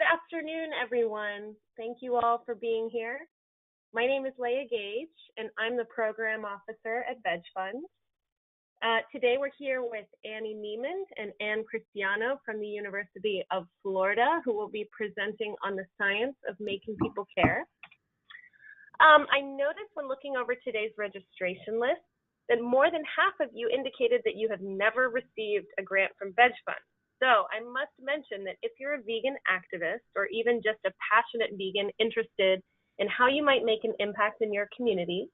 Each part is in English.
Good afternoon, everyone. Thank you all for being here. My name is Leah Gage, and I'm the Program Officer at VegFund. Today we're here with Annie Neimand and Christiano from the University of Florida, who will be presenting on the science of making people care. I noticed when looking over today's registration list that more than half of you indicated that you have never received a grant from VegFund. So I must mention that if you're a vegan activist or even just a passionate vegan interested in how you might make an impact in your community,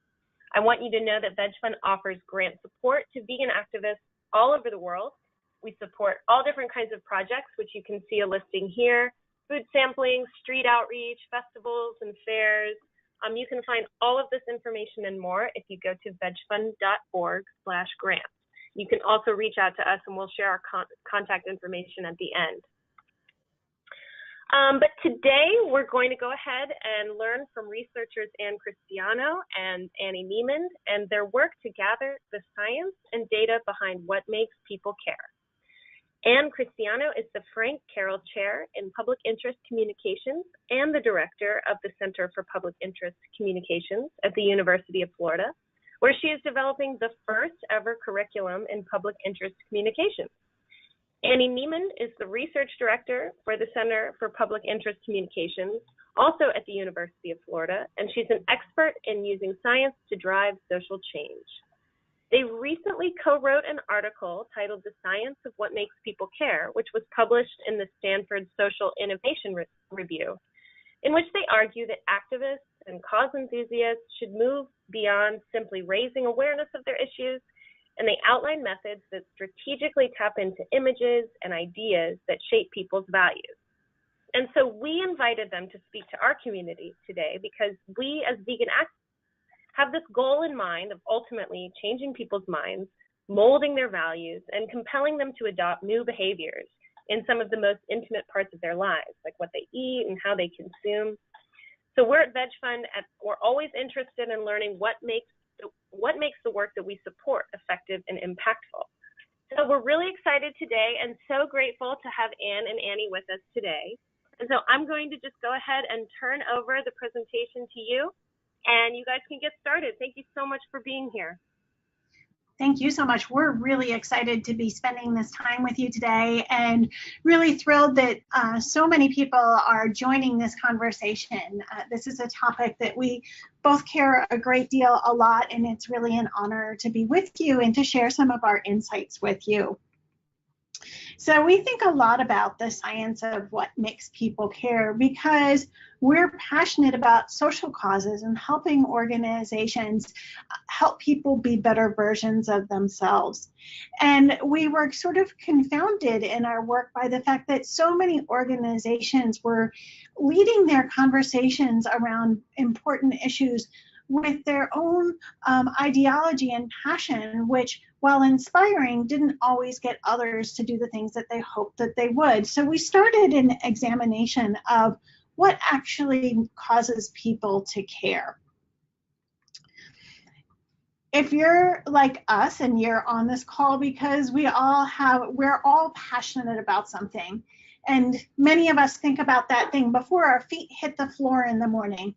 I want you to know that VegFund offers grant support to vegan activists all over the world. We support all different kinds of projects, which you can see a listing here: food sampling, street outreach, festivals and fairs. You can find all of this information and more if you go to vegfund.org/grants. You can also reach out to us and we'll share our contact information at the end. But today we're going to go ahead and learn from researchers Anne Christiano and Annie Neimand and their work to gather the science and data behind what makes people care. Anne Christiano is the Frank Karel Chair in Public Interest Communications and the Director of the Center for Public Interest Communications at the University of Florida, where she is developing the first ever curriculum in public interest communications. Annie Neimand is the Research Director for the Center for Public Interest Communications, also at the University of Florida, and she's an expert in using science to drive social change. They recently co-wrote an article titled The Science of What Makes People Care, which was published in the Stanford Social Innovation Review, in which they argue that activists and cause enthusiasts should move beyond simply raising awareness of their issues, and they outline methods that strategically tap into images and ideas that shape people's values. And so we invited them to speak to our community today because we as vegan activists have this goal in mind of ultimately changing people's minds, molding their values, and compelling them to adopt new behaviors in some of the most intimate parts of their lives, like what they eat and how they consume. So we're at VegFund, we're always interested in learning what makes the work that we support effective and impactful. So we're really excited today and so grateful to have Anne and Annie with us today. And so I'm going to just go ahead and turn over the presentation to you, and you guys can get started. Thank you so much for being here. Thank you so much. We're really excited to be spending this time with you today and really thrilled that so many people are joining this conversation. This is a topic that we both care a great deal, a lot, and it's really an honor to be with you and to share some of our insights with you. So we think a lot about the science of what makes people care because we're passionate about social causes and helping organizations help people be better versions of themselves. And we were sort of confounded in our work by the fact that so many organizations were leading their conversations around important issues with their own ideology and passion, which, while inspiring, didn't always get others to do the things that they hoped that they would. So we started an examination of what actually causes people to care. If you're like us and you're on this call because we're all passionate about something, and many of us think about that thing before our feet hit the floor in the morning.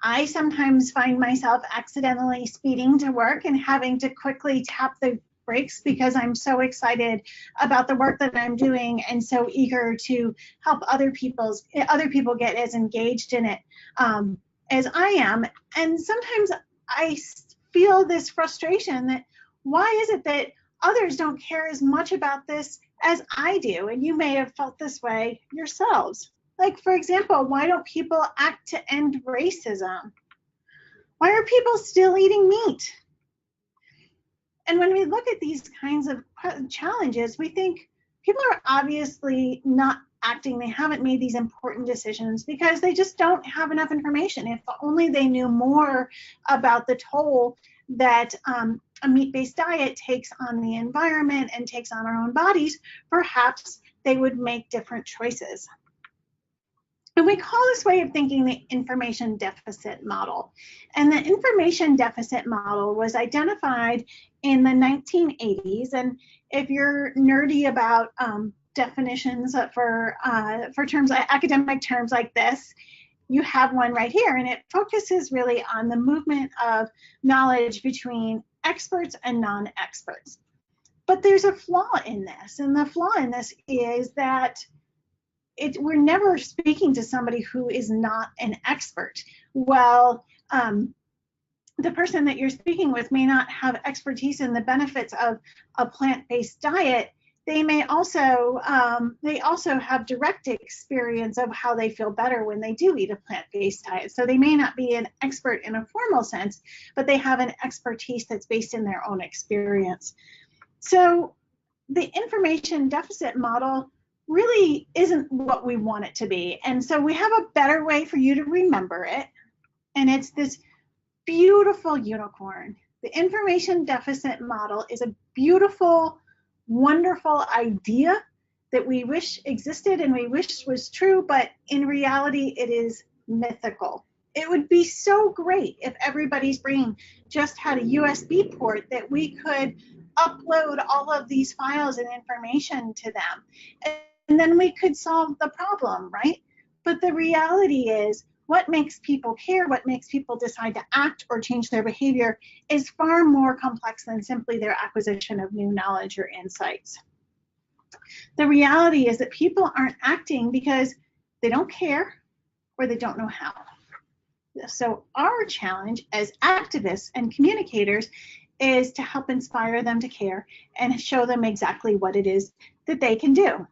I sometimes find myself accidentally speeding to work and having to quickly tap the brakes because I'm so excited about the work that I'm doing and so eager to help other people get as engaged in it as I am. And sometimes I feel this frustration that why is it that others don't care as much about this as I do? And you may have felt this way yourselves. Like, for example, why don't people act to end racism? Why are people still eating meat? And when we look at these kinds of challenges, we think people are obviously not acting. They haven't made these important decisions because they just don't have enough information. If only they knew more about the toll that a meat-based diet takes on the environment and takes on our own bodies, perhaps they would make different choices. And we call this way of thinking the information deficit model. And the information deficit model was identified in the 1980s. And if you're nerdy about definitions for terms, academic terms like this. You have one right here, and it focuses really on the movement of knowledge between experts and non-experts. But there's a flaw in this, and the flaw in this is that we're never speaking to somebody who is not an expert. Well, the person that you're speaking with may not have expertise in the benefits of a plant-based diet. They may also have direct experience of how they feel better when they do eat a plant-based diet. So they may not be an expert in a formal sense, but they have an expertise that's based in their own experience. So the information deficit model really isn't what we want it to be. And so we have a better way for you to remember it. And it's this beautiful unicorn. The information deficit model is a beautiful, wonderful idea that we wish existed and we wish was true, but in reality, it is mythical. It would be so great if everybody's brain just had a USB port that we could upload all of these files and information to them, and then we could solve the problem, right? But the reality is, what makes people care, what makes people decide to act or change their behavior is far more complex than simply their acquisition of new knowledge or insights. The reality is that people aren't acting because they don't care or they don't know how. So our challenge as activists and communicators is to help inspire them to care and show them exactly what it is that they can do.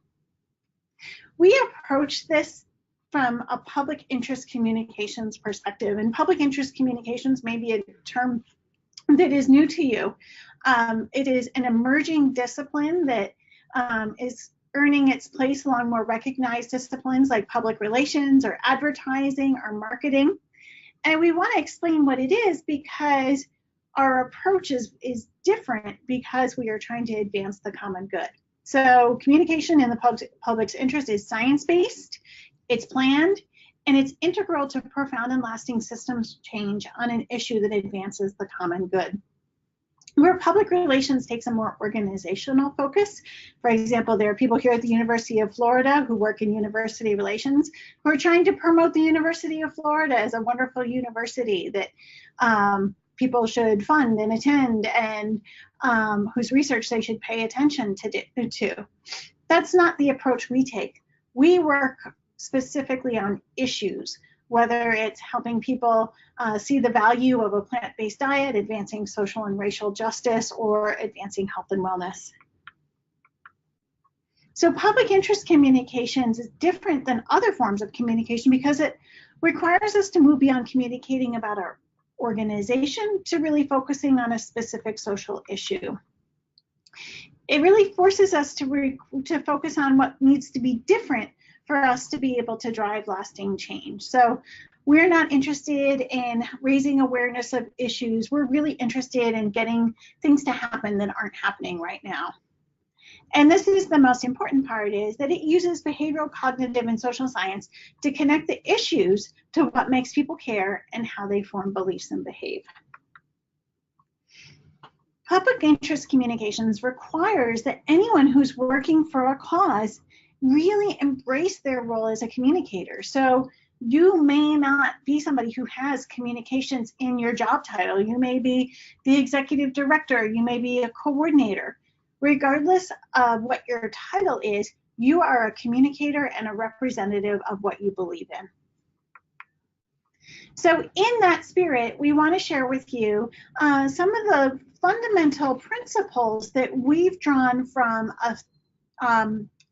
We approach this from a public interest communications perspective, and public interest communications may be a term that is new to you. It is an emerging discipline that is earning its place along more recognized disciplines like public relations or advertising or marketing. And we want to explain what it is because our approach is different because we are trying to advance the common good. So communication in the public's interest is science-based, it's planned, and it's integral to profound and lasting systems change on an issue that advances the common good. Where public relations takes a more organizational focus, for example, there are people here at the University of Florida who work in university relations who are trying to promote the University of Florida as a wonderful university that people should fund and attend, and whose research they should pay attention to. That's not the approach we take. We work specifically on issues, whether it's helping people see the value of a plant-based diet, advancing social and racial justice, or advancing health and wellness. So public interest communications is different than other forms of communication because it requires us to move beyond communicating about our organization to really focusing on a specific social issue. It really forces us to focus on what needs to be different for us to be able to drive lasting change. So we're not interested in raising awareness of issues. We're really interested in getting things to happen that aren't happening right now. And this is the most important part, is that it uses behavioral, cognitive, and social science to connect the issues to what makes people care and how they form beliefs and behave. Public interest communications requires that anyone who's working for a cause really embrace their role as a communicator. So you may not be somebody who has communications in your job title. You may be the executive director. You may be a coordinator. Regardless of what your title is, you are a communicator and a representative of what you believe in. So in that spirit, we want to share with you some of the fundamental principles that we've drawn from a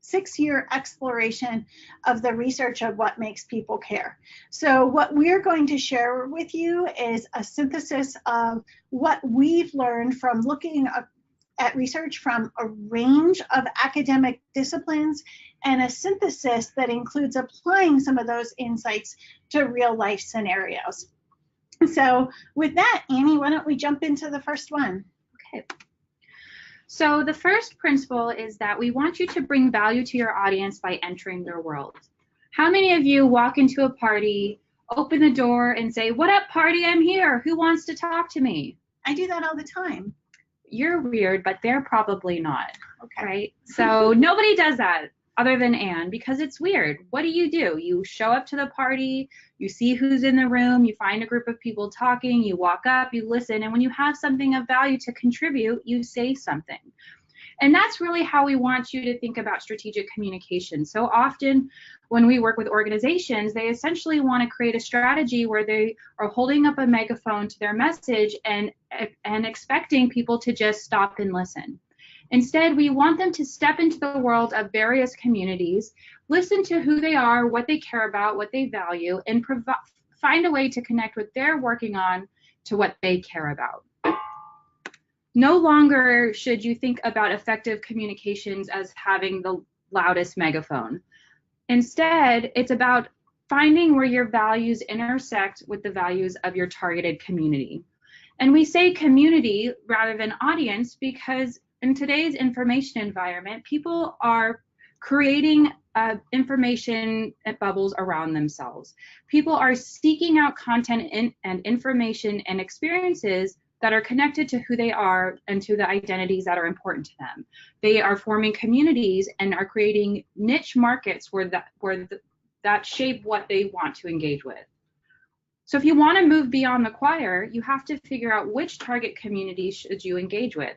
6-year exploration of the research of what makes people care. So what we're going to share with you is a synthesis of what we've learned from looking at research from a range of academic disciplines, and a synthesis that includes applying some of those insights to real life scenarios. So with that, Annie, why don't we jump into the first one? Okay. So the first principle is that we want you to bring value to your audience by entering their world. How many of you walk into a party, open the door, and say, "What up, party? I'm here. Who wants to talk to me?" I do that all the time. You're weird, but they're probably not. Okay. Right? So nobody does that. other than Anne, because it's weird. What do? You show up to the party, you see who's in the room, you find a group of people talking, you walk up, you listen, and when you have something of value to contribute, you say something. And that's really how we want you to think about strategic communication. So often when we work with organizations, they essentially want to create a strategy where they are holding up a megaphone to their message and expecting people to just stop and listen. Instead, we want them to step into the world of various communities, listen to who they are, what they care about, what they value, and find a way to connect what they're working on to what they care about. No longer should you think about effective communications as having the loudest megaphone. Instead, it's about finding where your values intersect with the values of your targeted community. And we say community rather than audience because in today's information environment, people are creating information bubbles around themselves. People are seeking out content and information and experiences that are connected to who they are and to the identities that are important to them. They are forming communities and are creating niche markets where that shape what they want to engage with. So if you want to move beyond the choir, you have to figure out which target community should you engage with.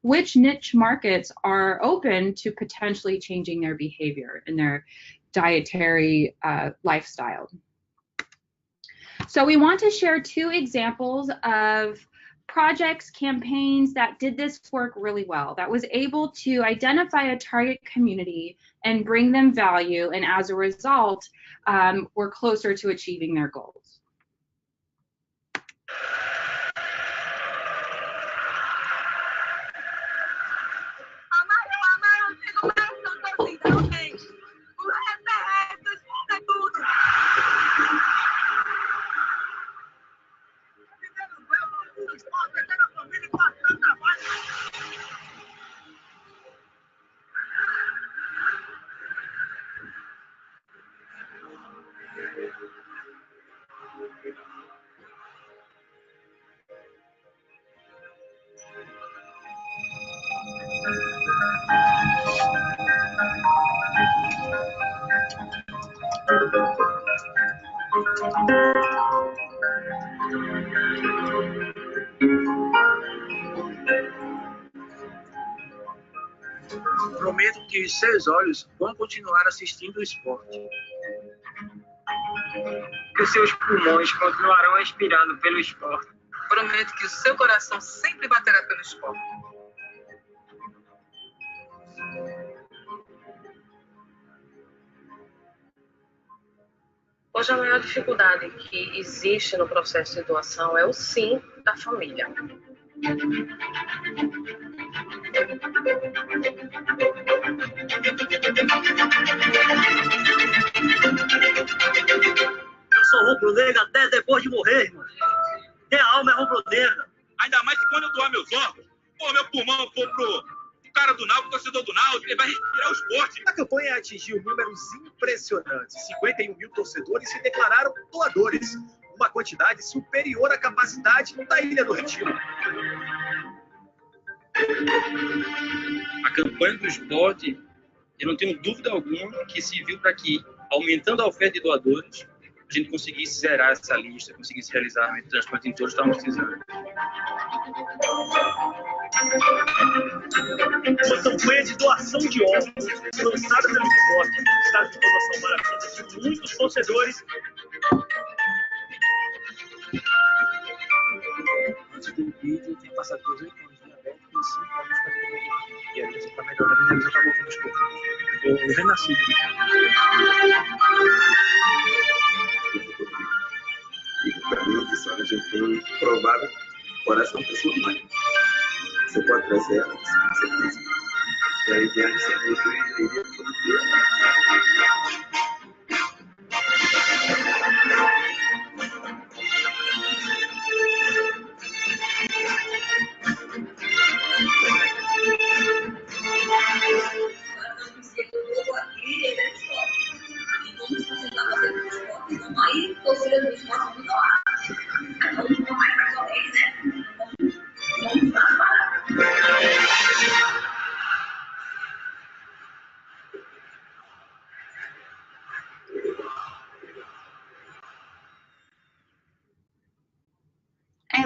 Which niche markets are open to potentially changing their behavior and their dietary lifestyle. So we want to share 2 examples of projects, campaigns that did this work really well, that was able to identify a target community and bring them value, and as a result, were closer to achieving their goals. Prometo que os seus olhos vão continuar assistindo o esporte. Que os seus pulmões continuarão respirando pelo esporte. Prometo que o seu coração sempre baterá pelo esporte. Hoje a maior dificuldade que existe no processo de doação é o sim da família. Eu sou rubro-negra até depois de morrer, irmão. Minha alma é rubro-negra. Ainda mais que quando eu doar meus órgãos, meu pulmão for pro cara do Náutico, torcedor do Náutico, ele vai respirar o esporte. A campanha atingiu números impressionantes. 51 mil torcedores se declararam doadores, uma quantidade superior à capacidade da Ilha do Retiro. A campanha do esporte, eu não tenho dúvida alguma que serviu para que, aumentando a oferta de doadores, a gente conseguisse zerar essa lista, conseguisse realizar o transplante em todos que estávamos precisando. Uma campanha de doação de órgãos, lançada pelo esporte, está de informação para a vida de muitos torcedores. Antes do vídeo, eu tenho passado 18 anos de diabetes e 5 anos para ter. E a gente está melhorando, a minha vida está voltando aos poucos. Eu renasci. Para mim, a gente tem provado coração da sua mãe. Você pode trazer ela, com certeza. E aí, diante dessa coisa,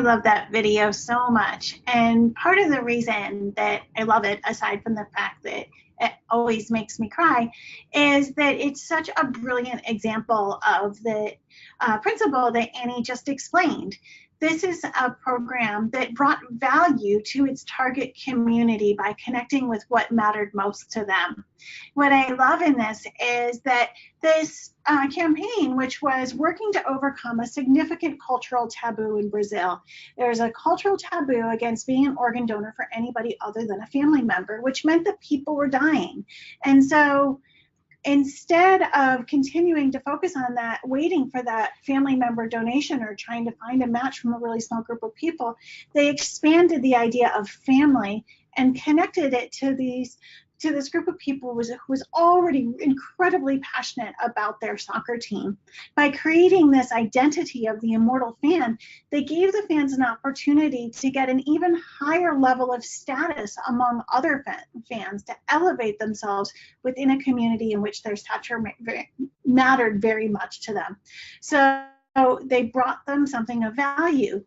love that video so much. And part of the reason that I love it, aside from the fact that it always makes me cry, is that it's such a brilliant example of the principle that Annie just explained. This is a program that brought value to its target community by connecting with what mattered most to them. What I love in this is that this campaign, which was working to overcome a significant cultural taboo in Brazil. There's a cultural taboo against being an organ donor for anybody other than a family member, which meant that people were dying. And so instead of continuing to focus on that, waiting for that family member donation or trying to find a match from a really small group of people, they expanded the idea of family and connected it to this group of people who was already incredibly passionate about their soccer team. By creating this identity of the immortal fan, they gave the fans an opportunity to get an even higher level of status among other fans, to elevate themselves within a community in which their stature mattered very much to them. So they brought them something of value.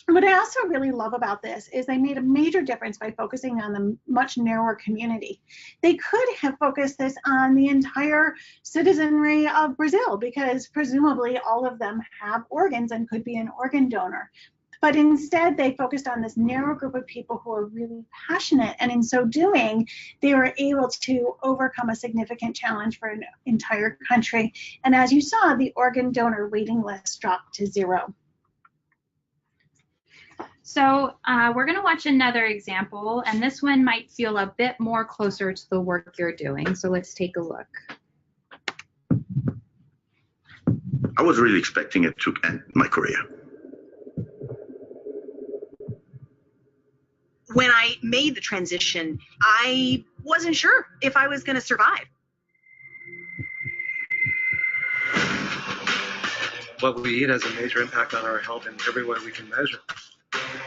What I also really love about this is they made a major difference by focusing on the much narrower community. They could have focused this on the entire citizenry of Brazil, because presumably all of them have organs and could be an organ donor. But instead, they focused on this narrow group of people who are really passionate. And in so doing, they were able to overcome a significant challenge for an entire country. And as you saw, the organ donor waiting list dropped to 0. So we're going to watch another example, and this one might feel a bit more closer to the work you're doing. So let's take a look. I was really expecting it to end my career. When I made the transition, I wasn't sure if I was going to survive. What we eat has a major impact on our health in every way we can measure.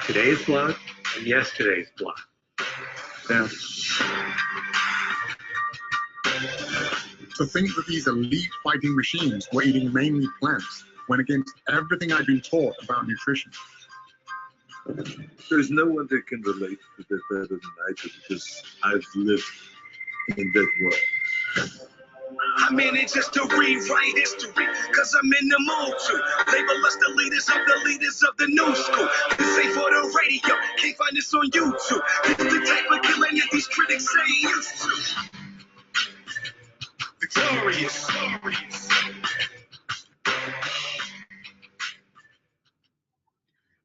Today's blood and yesterday's blood. Yeah. To think that these elite fighting machines were eating mainly plants went against everything I'd been taught about nutrition. There's no one that can relate to that better than I do, because I've lived in that world. I'm in it just to rewrite history, cause I'm in the mood to label us the leaders of the new school. This ain't for the radio, can't find this on YouTube. This the type of killing that these critics say used to. Victorious.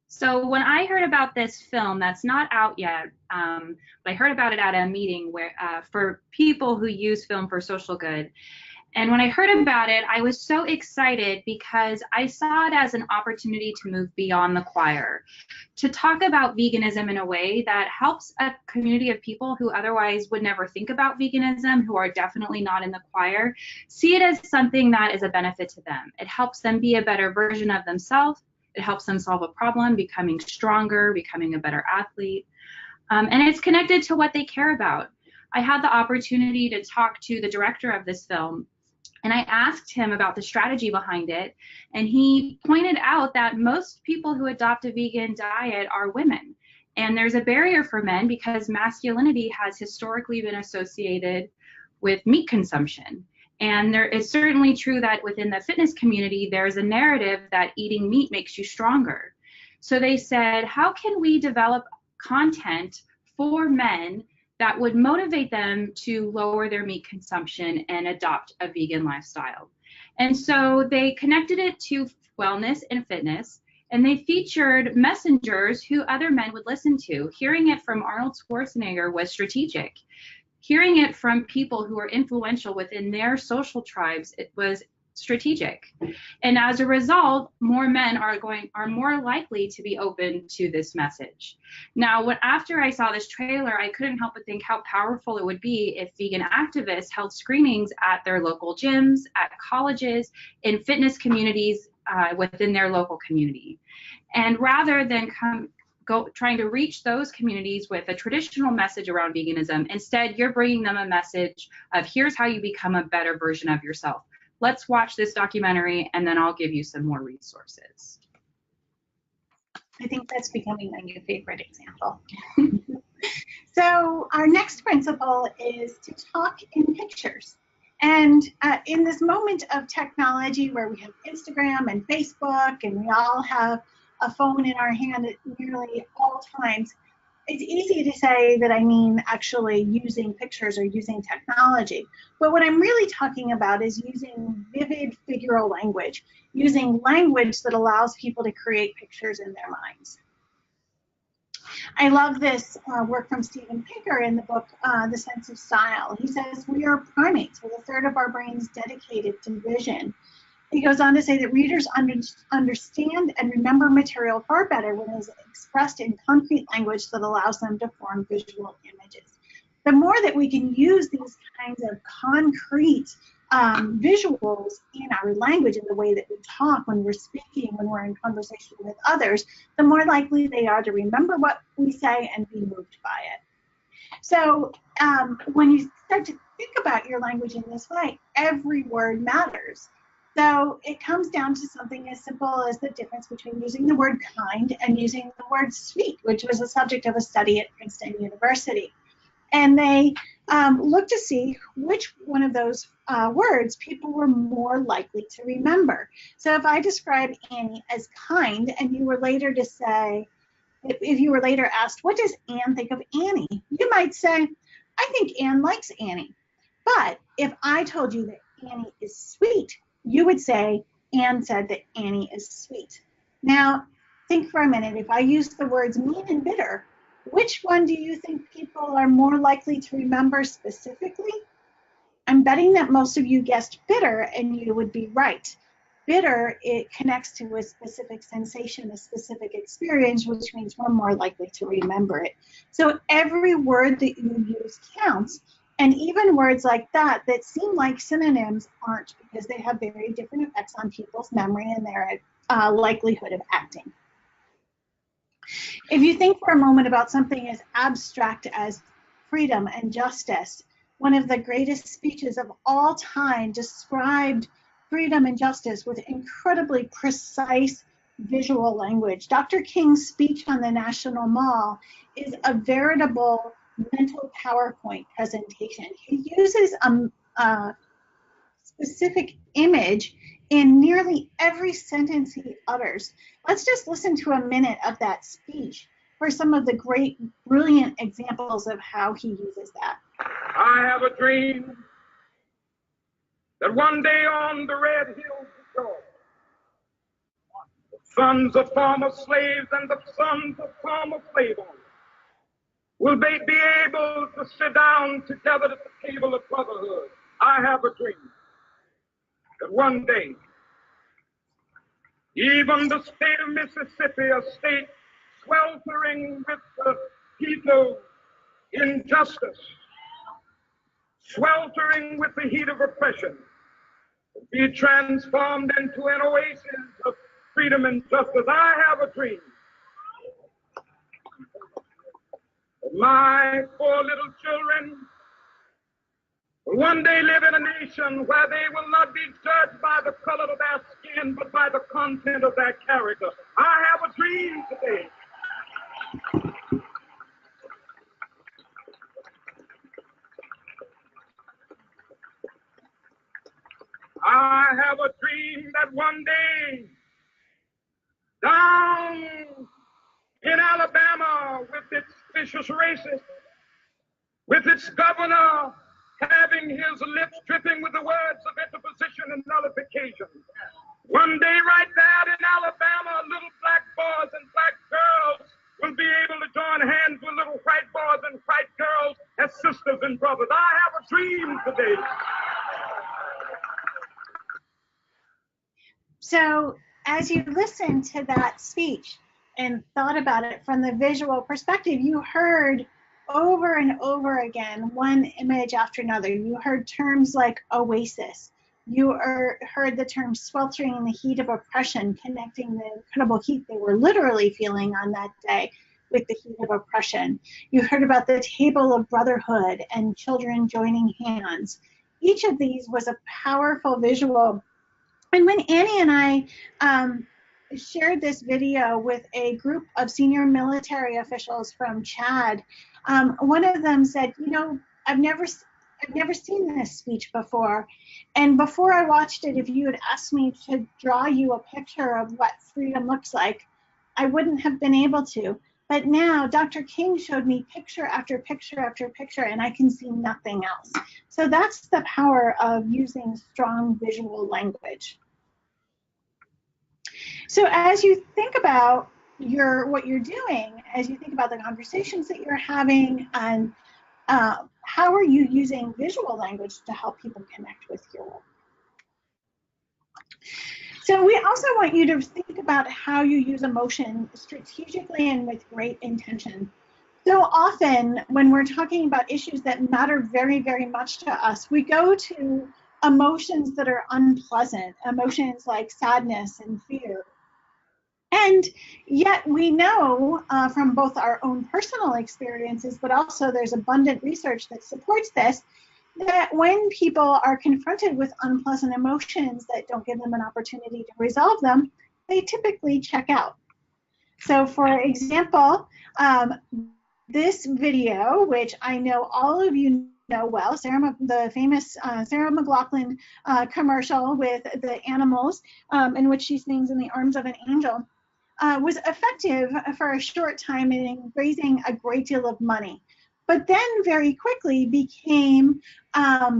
So when I heard about this film, that's not out yet, but I heard about it at a meeting where for people who use film for social good. And when I heard about it, I was so excited because I saw it as an opportunity to move beyond the choir, to talk about veganism in a way that helps a community of people who otherwise would never think about veganism, who are definitely not in the choir, see it as something that is a benefit to them. It helps them be a better version of themselves. It helps them solve a problem, becoming stronger, becoming a better athlete. And it's connected to what they care about. I had the opportunity to talk to the director of this film, and I asked him about the strategy behind it. And he pointed out that most people who adopt a vegan diet are women. And there's a barrier for men because masculinity has historically been associated with meat consumption. And there is certainly true that within the fitness community, there's a narrative that eating meat makes you stronger. So they said, how can we develop content for men that would motivate them to lower their meat consumption and adopt a vegan lifestyle? And so they connected it to wellness and fitness, and they featured messengers who other men would listen to. Hearing it from Arnold Schwarzenegger was strategic. Hearing it from people who are influential within their social tribes, it was strategic. And as a result, more men are more likely to be open to this message. Now, after I saw this trailer, I couldn't help but think how powerful it would be if vegan activists held screenings at their local gyms, at colleges, in fitness communities within their local community. And rather than trying to reach those communities with a traditional message around veganism, instead you're bringing them a message of here's how you become a better version of yourself. Let's watch this documentary and then I'll give you some more resources. I think that's becoming my new favorite example. So our next principle is to talk in pictures. And in this moment of technology where we have Instagram and Facebook and we all have a phone in our hand at nearly all times, it's easy to say that I mean actually using pictures or using technology. But what I'm really talking about is using vivid figural language, using language that allows people to create pictures in their minds. I love this work from Steven Pinker in the book, The Sense of Style. He says, we are primates with a third of our brains dedicated to vision. He goes on to say that readers understand and remember material far better when it is expressed in concrete language that allows them to form visual images. The more that we can use these kinds of concrete visuals in our language, in the way that we talk, when we're speaking, when we're in conversation with others, the more likely they are to remember what we say and be moved by it. So when you start to think about your language in this way, every word matters. So it comes down to something as simple as the difference between using the word kind and using the word sweet, which was a subject of a study at Princeton University. And they looked to see which one of those words people were more likely to remember. So if I describe Annie as kind, and you were later to say, if you were later asked, what does Anne think of Annie? You might say, I think Anne likes Annie. But if I told you that Annie is sweet, you would say, Anne said that Annie is sweet. Now, think for a minute. If I use the words mean and bitter, which one do you think people are more likely to remember specifically? I'm betting that most of you guessed bitter, and you would be right. Bitter, it connects to a specific sensation, a specific experience, which means we're more likely to remember it. So every word that you use counts. And even words like that seem like synonyms aren't, because they have very different effects on people's memory and their likelihood of acting. If you think for a moment about something as abstract as freedom and justice, one of the greatest speeches of all time described freedom and justice with incredibly precise visual language. Dr. King's speech on the National Mall is a veritable mental PowerPoint presentation. He uses a specific image in nearly every sentence he utters. Let's just listen to a minute of that speech for some of the great, brilliant examples of how he uses that. I have a dream that one day on the red hills of Georgia, the sons of former slaves and the sons of former slave owners will be able to sit down together at the table of brotherhood. I have a dream that one day, even the state of Mississippi, a state sweltering with the heat of injustice, sweltering with the heat of oppression, will be transformed into an oasis of freedom and justice. I have a dream that my 4 little children will one day live in a nation where they will not be judged by the color of their skin, but by the content of their character. I have a dream today. I have a dream that one day, down in Alabama, with its vicious racists, with its governor having his lips dripping with the words of interposition and nullification, one day right there in Alabama, little black boys and black girls will be able to join hands with little white boys and white girls as sisters and brothers. I have a dream today. So as you listened to that speech and thought about it from the visual perspective, you heard over and over again one image after another. You heard terms like oasis. You heard the term sweltering in the heat of oppression, connecting the incredible heat they were literally feeling on that day with the heat of oppression. You heard about the table of brotherhood and children joining hands. Each of these was a powerful visual. And when Annie and I shared this video with a group of senior military officials from Chad. One of them said, you know, I've never seen this speech before. And before I watched it, if you had asked me to draw you a picture of what freedom looks like, I wouldn't have been able to. But now Dr. King showed me picture after picture after picture, and I can see nothing else. So that's the power of using strong visual language. So as you think about what you're doing, as you think about the conversations that you're having, and how are you using visual language to help people connect with your work? So we also want you to think about how you use emotion strategically and with great intention. So often when we're talking about issues that matter very, very much to us, we go to emotions that are unpleasant, emotions like sadness and fear. And yet we know from both our own personal experiences, but also there's abundant research that supports this, that when people are confronted with unpleasant emotions that don't give them an opportunity to resolve them, they typically check out. So for example, this video, which I know all of you know well, the famous Sarah McLachlan commercial with the animals in which she sings in the arms of an angel, was effective for a short time in raising a great deal of money, but then very quickly became a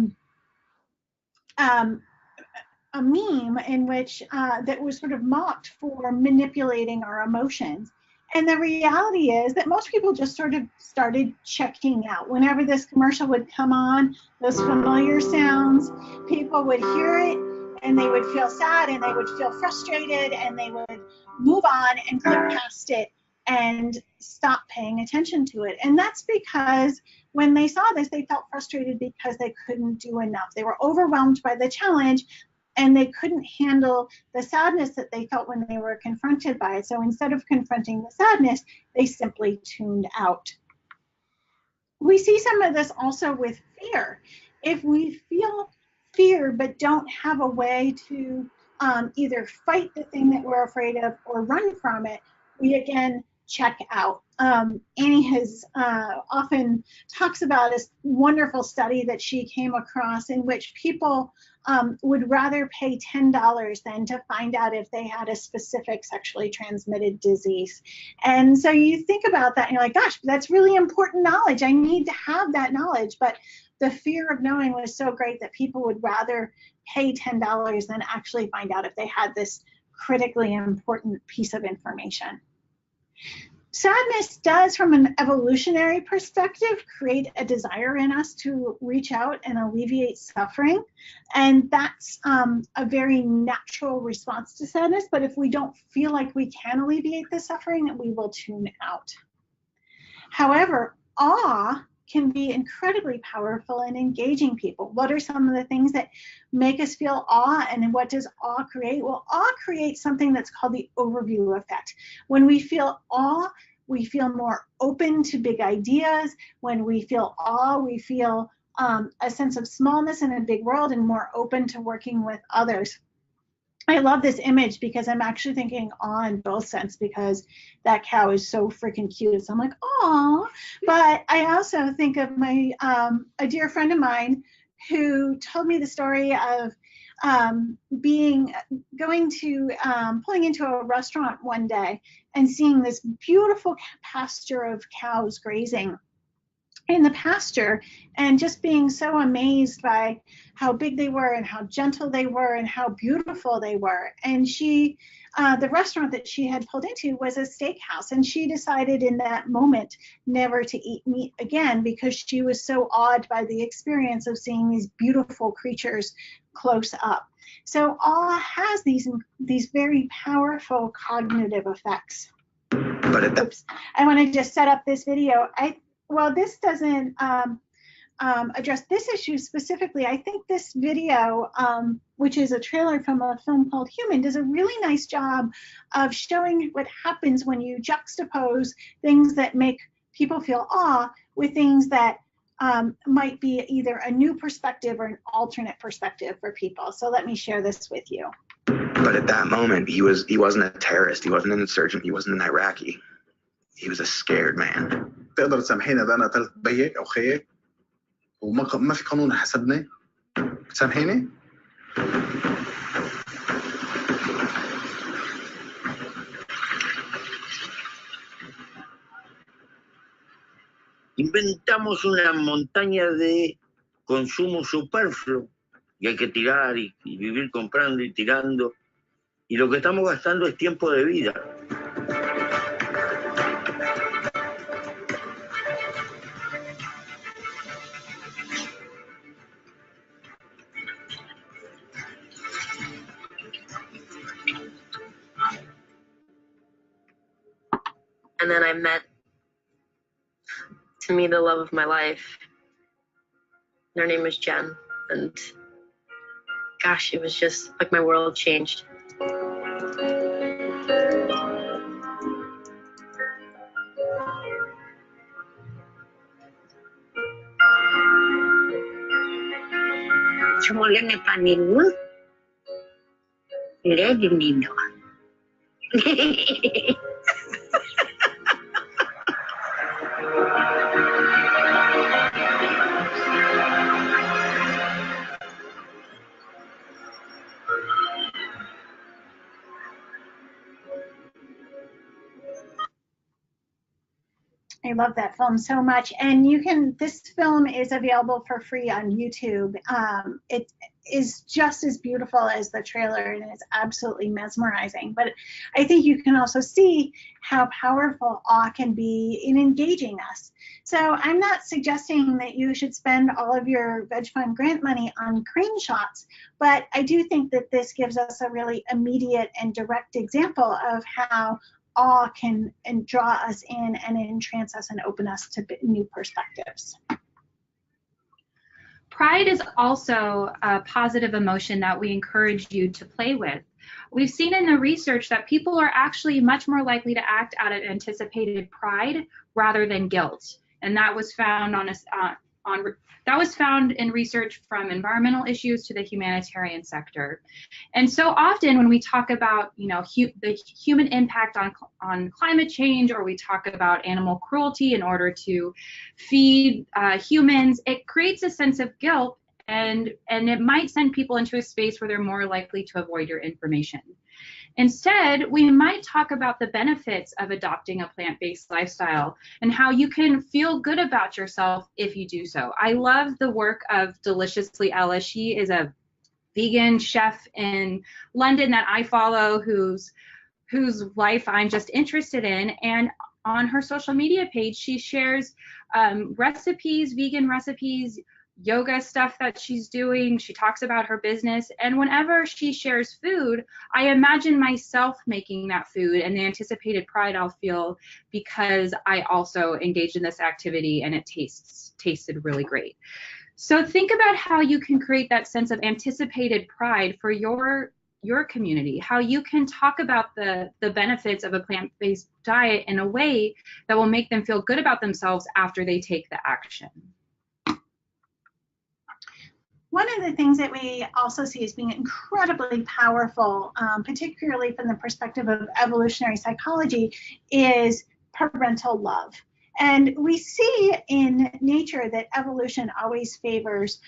meme in which that was sort of mocked for manipulating our emotions. And the reality is that most people just sort of started checking out. Whenever this commercial would come on, those familiar sounds, people would hear it and they would feel sad and they would feel frustrated and they would move on and click past it and stop paying attention to it. And that's because when they saw this, they felt frustrated because they couldn't do enough. They were overwhelmed by the challenge and they couldn't handle the sadness that they felt when they were confronted by it. So instead of confronting the sadness, they simply tuned out. We see some of this also with fear. If we feel fear but don't have a way to either fight the thing that we're afraid of or run from it, we again check out. Annie has often talks about this wonderful study that she came across in which people would rather pay $10 than to find out if they had a specific sexually transmitted disease. And so you think about that and you're like, gosh, that's really important knowledge. I need to have that knowledge. But the fear of knowing was so great that people would rather pay $10 than actually find out if they had this critically important piece of information. Sadness does, from an evolutionary perspective, create a desire in us to reach out and alleviate suffering. And that's a very natural response to sadness. But if we don't feel like we can alleviate the suffering, we will tune out. However, awe can be incredibly powerful in engaging people. What are some of the things that make us feel awe, and what does awe create? Well, awe creates something that's called the overview effect. When we feel awe, we feel more open to big ideas. When we feel awe, we feel a sense of smallness in a big world and more open to working with others. I love this image because I'm actually thinking awe in both sense because that cow is so freaking cute. So I'm like, aw. But I also think of my a dear friend of mine who told me the story of pulling into a restaurant one day and seeing this beautiful pasture of cows grazing in the pasture and just being so amazed by how big they were and how gentle they were and how beautiful they were. And the restaurant that she had pulled into was a steakhouse, and she decided in that moment never to eat meat again because she was so awed by the experience of seeing these beautiful creatures close up. So awe has these very powerful cognitive effects. Oops. I want to just set up this video. Well, this doesn't address this issue specifically. I think this video, which is a trailer from a film called Human, does a really nice job of showing what happens when you juxtapose things that make people feel awe with things that might be either a new perspective or an alternate perspective for people. So let me share this with you. But But at that moment, he wasn't a terrorist. He wasn't an insurgent. He wasn't an Iraqi. He was a scared man. تقدر تسامحيني ده انا قتلت بيك او خيك وما في قانون حسبني؟ تسامحيني؟ Inventamos una montaña de consumo superfluo y hay que tirar y vivir comprando y tirando, y lo que estamos gastando es tiempo de vida. And then I met, to me, the love of my life. Her name was Jen, and gosh, it was just like my world changed. Semuanya paninmu, lihat di Nino. I love that film so much, and this film is available for free on YouTube. It is just as beautiful as the trailer, and it's absolutely mesmerizing. But I think you can also see how powerful awe can be in engaging us. So I'm not suggesting that you should spend all of your VegFund grant money on crane shots, but I do think that this gives us a really immediate and direct example of how awe can draw us in and entrance us and open us to new perspectives. Pride is also a positive emotion that we encourage you to play with. We've seen in the research that people are actually much more likely to act out of anticipated pride rather than guilt, and that was found in research from environmental issues to the humanitarian sector. And so often when we talk about, the human impact on climate change, or we talk about animal cruelty in order to feed humans, it creates a sense of guilt, and it might send people into a space where they're more likely to avoid your information. Instead, we might talk about the benefits of adopting a plant-based lifestyle and how you can feel good about yourself if you do so. I love the work of Deliciously Ella. She is a vegan chef in London that I follow, whose life I'm just interested in. And on her social media page, she shares recipes, vegan recipes, yoga stuff that she's doing. She talks about her business, and whenever she shares food, I imagine myself making that food and the anticipated pride I'll feel because I also engaged in this activity and it tasted really great. So think about how you can create that sense of anticipated pride for your community, how you can talk about the benefits of a plant-based diet in a way that will make them feel good about themselves after they take the action. One of the things that we also see as being incredibly powerful, particularly from the perspective of evolutionary psychology, is parental love. And we see in nature that evolution always favors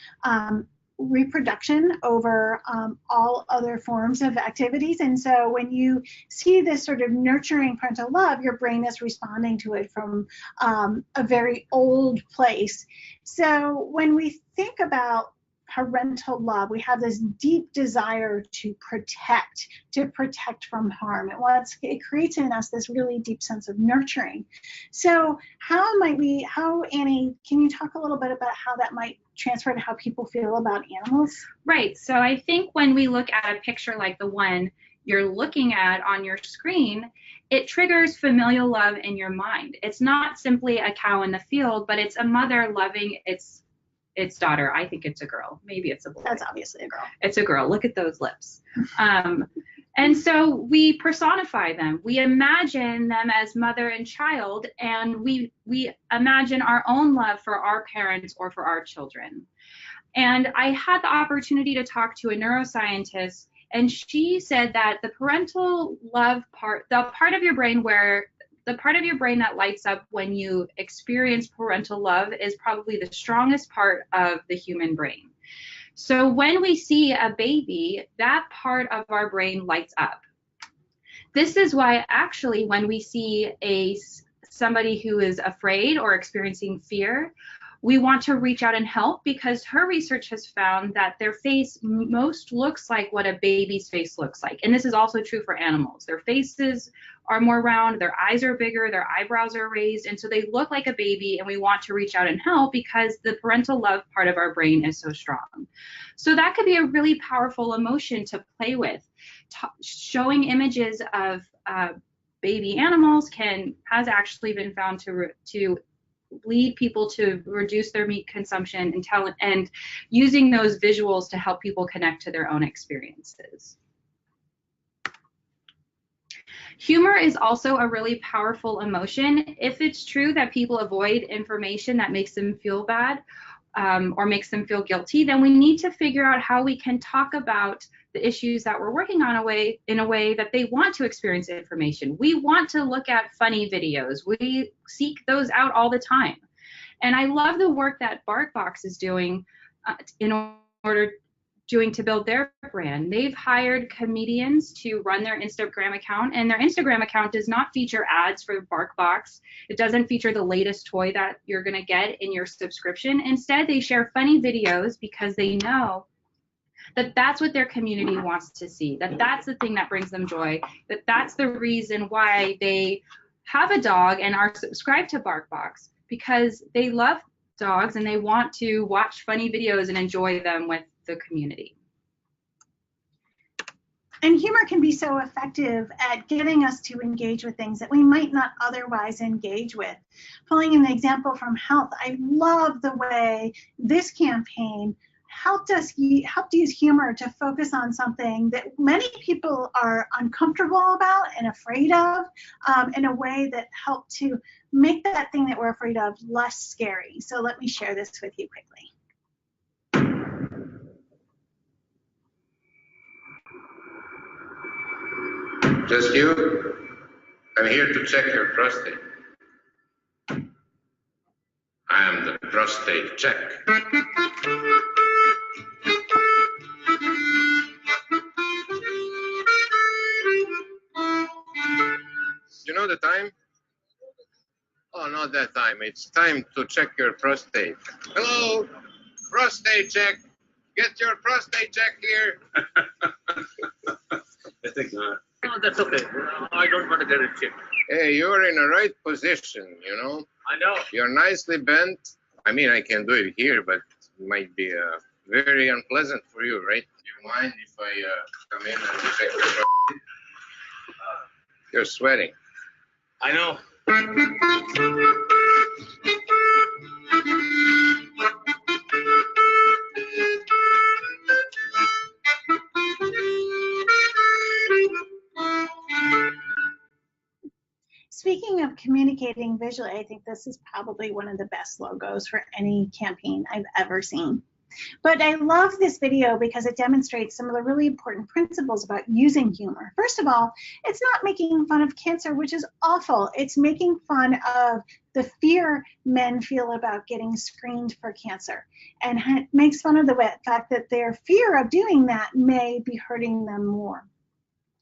reproduction over all other forms of activities. And so when you see this sort of nurturing parental love, your brain is responding to it from a very old place. So when we think about parental love, we have this deep desire to protect from harm. It creates in us this really deep sense of nurturing. So Annie, can you talk a little bit about how that might transfer to how people feel about animals? Right. So I think when we look at a picture like the one you're looking at on your screen, it triggers familial love in your mind. It's not simply a cow in the field, but it's a mother loving its daughter. I think it's a girl. Maybe it's a boy. That's obviously a girl. It's a girl. Look at those lips. And so we personify them. We imagine them as mother and child, and we imagine our own love for our parents or for our children. And I had the opportunity to talk to a neuroscientist And she said that the parental love part, the part of your brain that lights up when you experience parental love is probably the strongest part of the human brain. So when we see a baby, that part of our brain lights up. This is why actually when we see somebody who is afraid or experiencing fear, we want to reach out and help, because her research has found that their face most looks like what a baby's face looks like. And this is also true for animals. Their faces are more round, their eyes are bigger, their eyebrows are raised, and so they look like a baby, and we want to reach out and help because the parental love part of our brain is so strong. So that could be a really powerful emotion to play with. Showing images of baby animals has actually been found to lead people to reduce their meat consumption and using those visuals to help people connect to their own experiences. Humor is also a really powerful emotion. If it's true that people avoid information that makes them feel bad or makes them feel guilty, then we need to figure out how we can talk about the issues that we're working on in a way that they want to experience information. We want to look at funny videos. We seek those out all the time. And I love the work that BarkBox is doing to build their brand. They've hired comedians to run their Instagram account, and their Instagram account does not feature ads for BarkBox. It doesn't feature the latest toy that you're gonna get in your subscription. Instead, they share funny videos because they know that that's what their community wants to see, that that's the thing that brings them joy, that that's the reason why they have a dog and are subscribed to BarkBox, because they love dogs and they want to watch funny videos and enjoy them with the community. And humor can be so effective at getting us to engage with things that we might not otherwise engage with. Pulling in the example from health, I love the way this campaign helped use humor to focus on something that many people are uncomfortable about and afraid of, in a way that helped to make that thing that we're afraid of less scary. So let me share this with you quickly. Just you? I'm here to check your prostate. I am the prostate check. You know the time? Oh, not that time. It's time to check your prostate. Hello? Prostate check. Get your prostate check here. I think not. No, that's okay. I don't want to get it checked. Hey, you're in the right position, you know? I know. You're nicely bent. I mean, I can do it here, but it might be very unpleasant for you, right? Do you mind if I come in and check your prostate? You're sweating. I know. Speaking of communicating visually, I think this is probably one of the best logos for any campaign I've ever seen. But I love this video because it demonstrates some of the really important principles about using humor. First of all, it's not making fun of cancer, which is awful. It's making fun of the fear men feel about getting screened for cancer, and makes fun of the fact that their fear of doing that may be hurting them more.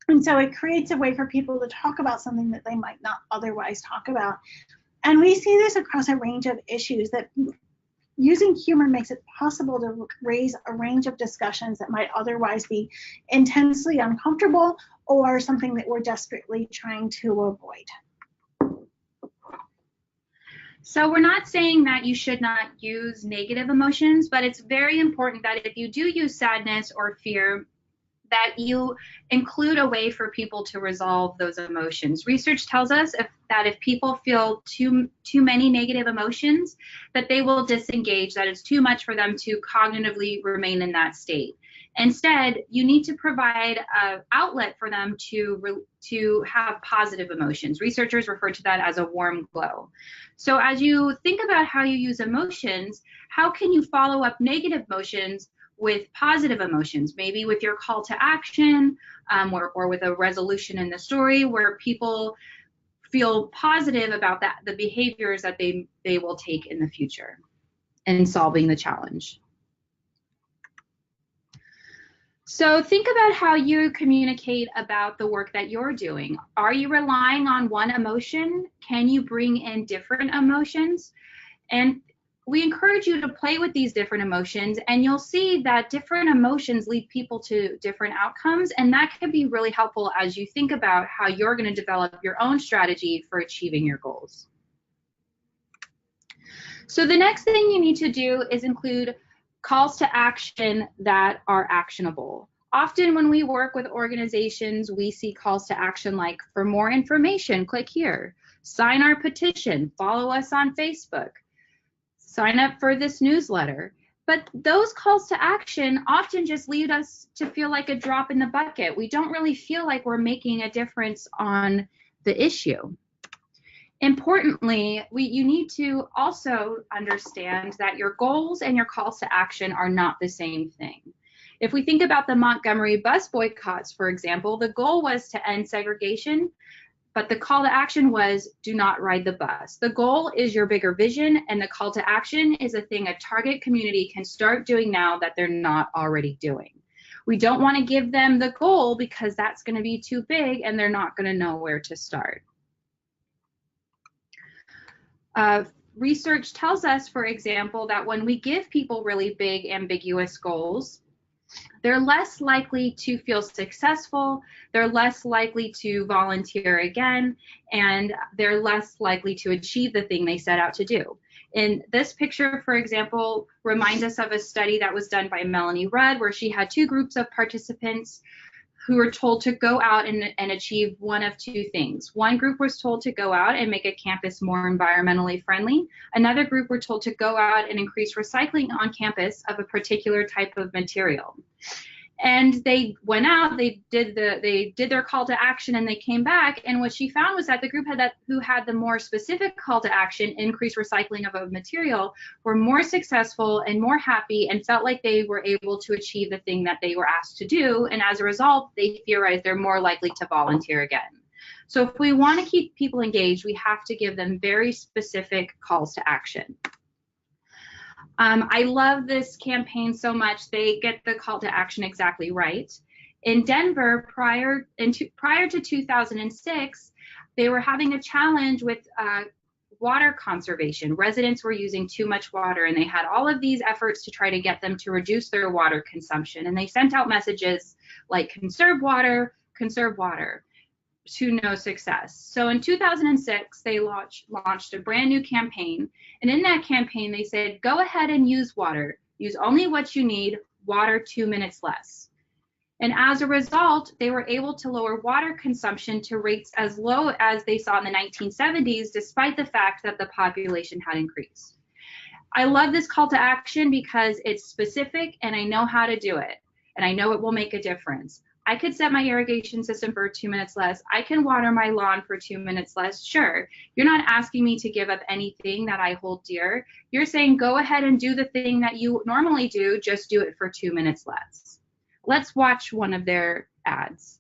And so it creates a way for people to talk about something that they might not otherwise talk about. And we see this across a range of issues, that using humor makes it possible to raise a range of discussions that might otherwise be intensely uncomfortable or something that we're desperately trying to avoid. So we're not saying that you should not use negative emotions, but it's very important that if you do use sadness or fear, that you include a way for people to resolve those emotions. Research tells us that if people feel too many negative emotions, that they will disengage, that it's too much for them to cognitively remain in that state. Instead, you need to provide an outlet for them to have positive emotions. Researchers refer to that as a warm glow. So as you think about how you use emotions, how can you follow up negative emotions with positive emotions, maybe with your call to action, or with a resolution in the story where people feel positive about the behaviors that they will take in the future in solving the challenge. So think about how you communicate about the work that you're doing. Are you relying on one emotion? Can you bring in different emotions? And we encourage you to play with these different emotions, and you'll see that different emotions lead people to different outcomes, and that can be really helpful as you think about how you're going to develop your own strategy for achieving your goals. So the next thing you need to do is include calls to action that are actionable. Often when we work with organizations, we see calls to action like, for more information, click here, sign our petition, follow us on Facebook, sign up for this newsletter. But those calls to action often just lead us to feel like a drop in the bucket. We don't really feel like we're making a difference on the issue. Importantly, you need to also understand that your goals and your calls to action are not the same thing. If we think about the Montgomery bus boycotts, for example, the goal was to end segregation, but the call to action was do not ride the bus. The goal is your bigger vision, and the call to action is a thing a target community can start doing now that they're not already doing. We don't want to give them the goal because that's going to be too big and they're not going to know where to start. Research tells us, for example, that when we give people really big, ambiguous goals, they're less likely to feel successful, they're less likely to volunteer again, and they're less likely to achieve the thing they set out to do. In this picture, for example, reminds us of a study that was done by Melanie Rudd, where she had two groups of participants who were told to go out and achieve one of two things. One group was told to go out and make a campus more environmentally friendly. Another group were told to go out and increase recycling on campus of a particular type of material. And they went out, they did their call to action, and they came back, and what she found was that the group who had the more specific call to action, increase recycling of a material, were more successful and more happy and felt like they were able to achieve the thing that they were asked to do, and as a result, they theorized they're more likely to volunteer again. So if we want to keep people engaged, we have to give them very specific calls to action. I love this campaign so much. They get the call to action exactly right. In Denver, prior to 2006, they were having a challenge with water conservation. Residents were using too much water, and they had all of these efforts to try to get them to reduce their water consumption. And they sent out messages like conserve water, to no success. So in 2006, they launched a brand new campaign. And in that campaign, they said, go ahead and use water. Use only what you need, water 2 minutes less. And as a result, they were able to lower water consumption to rates as low as they saw in the 1970s, despite the fact that the population had increased. I love this call to action because it's specific and I know how to do it. And I know it will make a difference. I could set my irrigation system for 2 minutes less. I can water my lawn for 2 minutes less. Sure, you're not asking me to give up anything that I hold dear. You're saying go ahead and do the thing that you normally do, just do it for 2 minutes less. Let's watch one of their ads.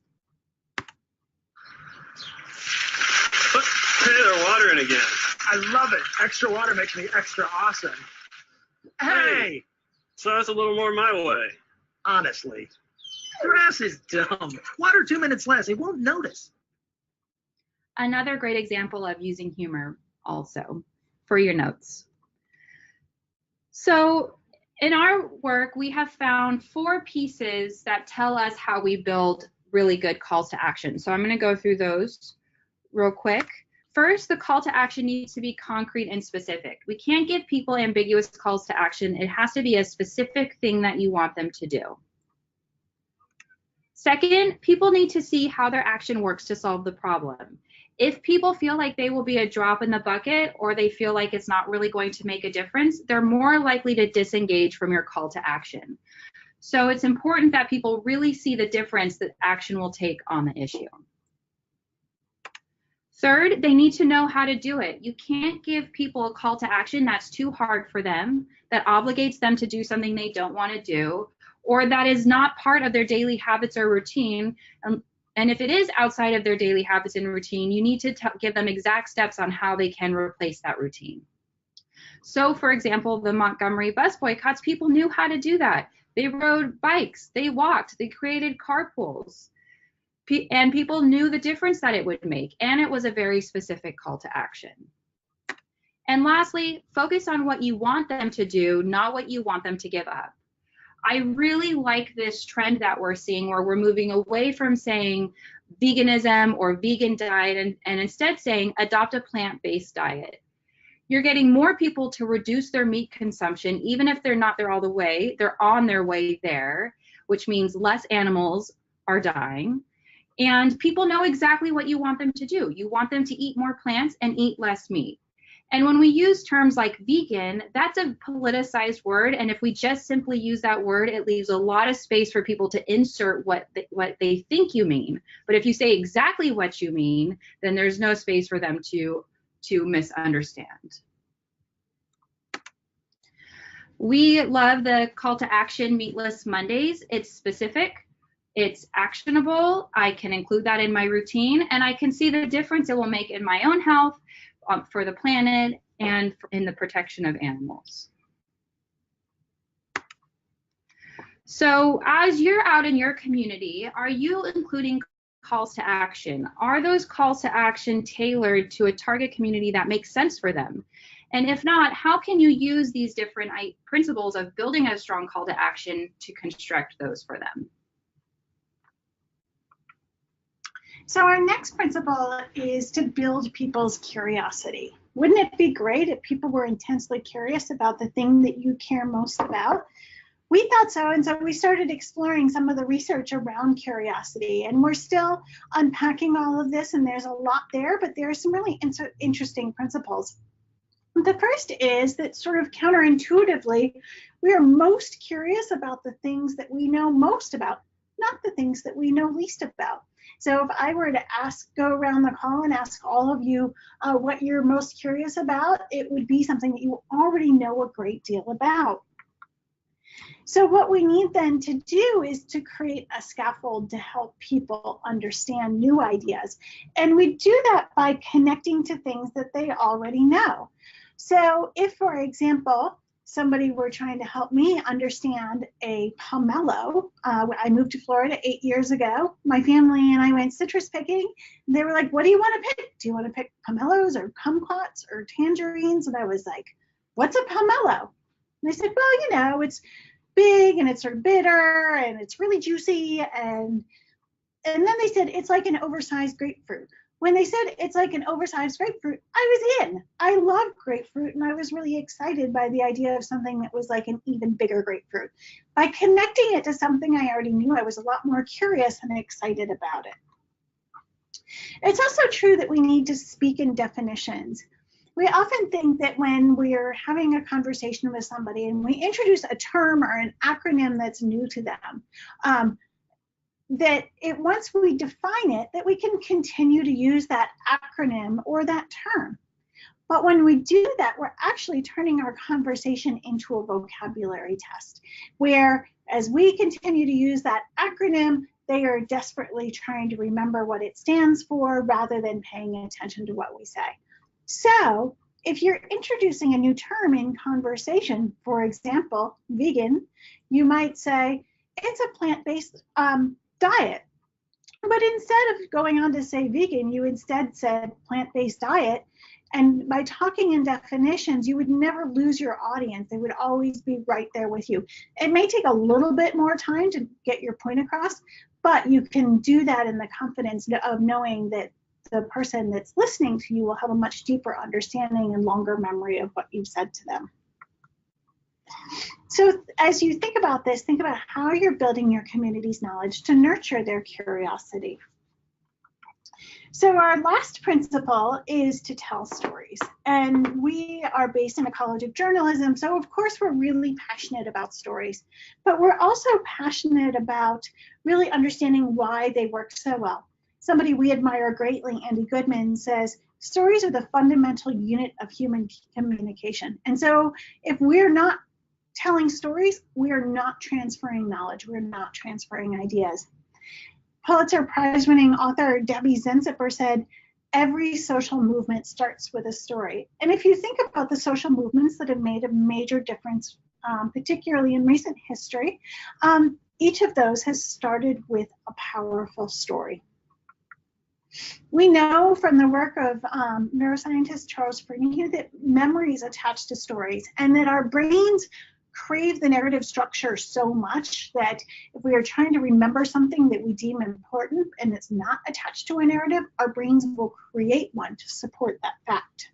Hey, they're watering again. I love it. Extra water makes me extra awesome. Hey! So that's a little more my way. Honestly. Grass is dumb. Water 2 minutes less. They won't notice. Another great example of using humor also for your notes. So in our work, we have found 4 pieces that tell us how we build really good calls to action. So I'm going to go through those real quick. First, the call to action needs to be concrete and specific. We can't give people ambiguous calls to action. It has to be a specific thing that you want them to do. Second, people need to see how their action works to solve the problem. If people feel like they will be a drop in the bucket or they feel like it's not really going to make a difference, they're more likely to disengage from your call to action. So it's important that people really see the difference that action will take on the issue. Third, they need to know how to do it. You can't give people a call to action that's too hard for them, that obligates them to do something they don't want to do, or that is not part of their daily habits or routine. And if it is outside of their daily habits and routine, you need to give them exact steps on how they can replace that routine. So, for example, the Montgomery bus boycotts, people knew how to do that. They rode bikes, they walked, they created carpools, and people knew the difference that it would make, and it was a very specific call to action. And lastly, focus on what you want them to do, not what you want them to give up. I really like this trend that we're seeing where we're moving away from saying veganism or vegan diet and instead saying adopt a plant-based diet. You're getting more people to reduce their meat consumption, even if they're not there all the way, they're on their way there, which means less animals are dying. And people know exactly what you want them to do. You want them to eat more plants and eat less meat. And when we use terms like vegan, that's a politicized word. And if we just simply use that word, it leaves a lot of space for people to insert what they think you mean. But if you say exactly what you mean, then there's no space for them to misunderstand. We love the call to action Meatless Mondays. It's specific, it's actionable. I can include that in my routine, and I can see the difference it will make in my own health, for the planet, and in the protection of animals. So as you're out in your community, are you including calls to action? Are those calls to action tailored to a target community that makes sense for them? And if not, how can you use these different principles of building a strong call to action to construct those for them? So our next principle is to build people's curiosity. Wouldn't it be great if people were intensely curious about the thing that you care most about? We thought so, and so we started exploring some of the research around curiosity, and we're still unpacking all of this, and there's a lot there, but there are some really interesting principles. The first is that sort of counterintuitively, we are most curious about the things that we know most about, not the things that we know least about. So if I were to go around the call and ask all of you what you're most curious about, it would be something that you already know a great deal about. So what we need then to do is to create a scaffold to help people understand new ideas. And we do that by connecting to things that they already know. So if, for example, somebody were trying to help me understand a pomelo. I moved to Florida 8 years ago. My family and I went citrus picking. They were like, what do you want to pick? Do you want to pick pomelos or kumquats or tangerines? And I was like, what's a pomelo? And they said, well, you know, it's big and it's sort of bitter and it's really juicy. And then they said, it's like an oversized grapefruit. When they said it's like an oversized grapefruit, I was in. I love grapefruit, and I was really excited by the idea of something that was like an even bigger grapefruit. By connecting it to something I already knew, I was a lot more curious and excited about it. It's also true that we need to speak in definitions. We often think that when we're having a conversation with somebody and we introduce a term or an acronym that's new to them, once we define it, that we can continue to use that acronym or that term. But when we do that, we're actually turning our conversation into a vocabulary test, where as we continue to use that acronym, they are desperately trying to remember what it stands for rather than paying attention to what we say. So if you're introducing a new term in conversation, for example, vegan, you might say, it's a plant-based diet. But instead of going on to say vegan, you instead said plant-based diet. And by talking in definitions, you would never lose your audience. They would always be right there with you. It may take a little bit more time to get your point across, but you can do that in the confidence of knowing that the person that's listening to you will have a much deeper understanding and longer memory of what you've said to them. So as you think about this, think about how you're building your community's knowledge to nurture their curiosity. So our last principle is to tell stories. And we are based in a college of journalism, so of course we're really passionate about stories. But we're also passionate about really understanding why they work so well. Somebody we admire greatly, Andy Goodman, says, stories are the fundamental unit of human communication. And so if we're not telling stories, we are not transferring knowledge. We're not transferring ideas. Pulitzer Prize-winning author Debbie Zenzipper said, every social movement starts with a story. And if you think about the social movements that have made a major difference, particularly in recent history, each of those has started with a powerful story. We know from the work of neuroscientist Charles Freneau that memory is attached to stories, and that our brains crave the narrative structure so much that if we are trying to remember something that we deem important and it's not attached to a narrative, our brains will create one to support that fact.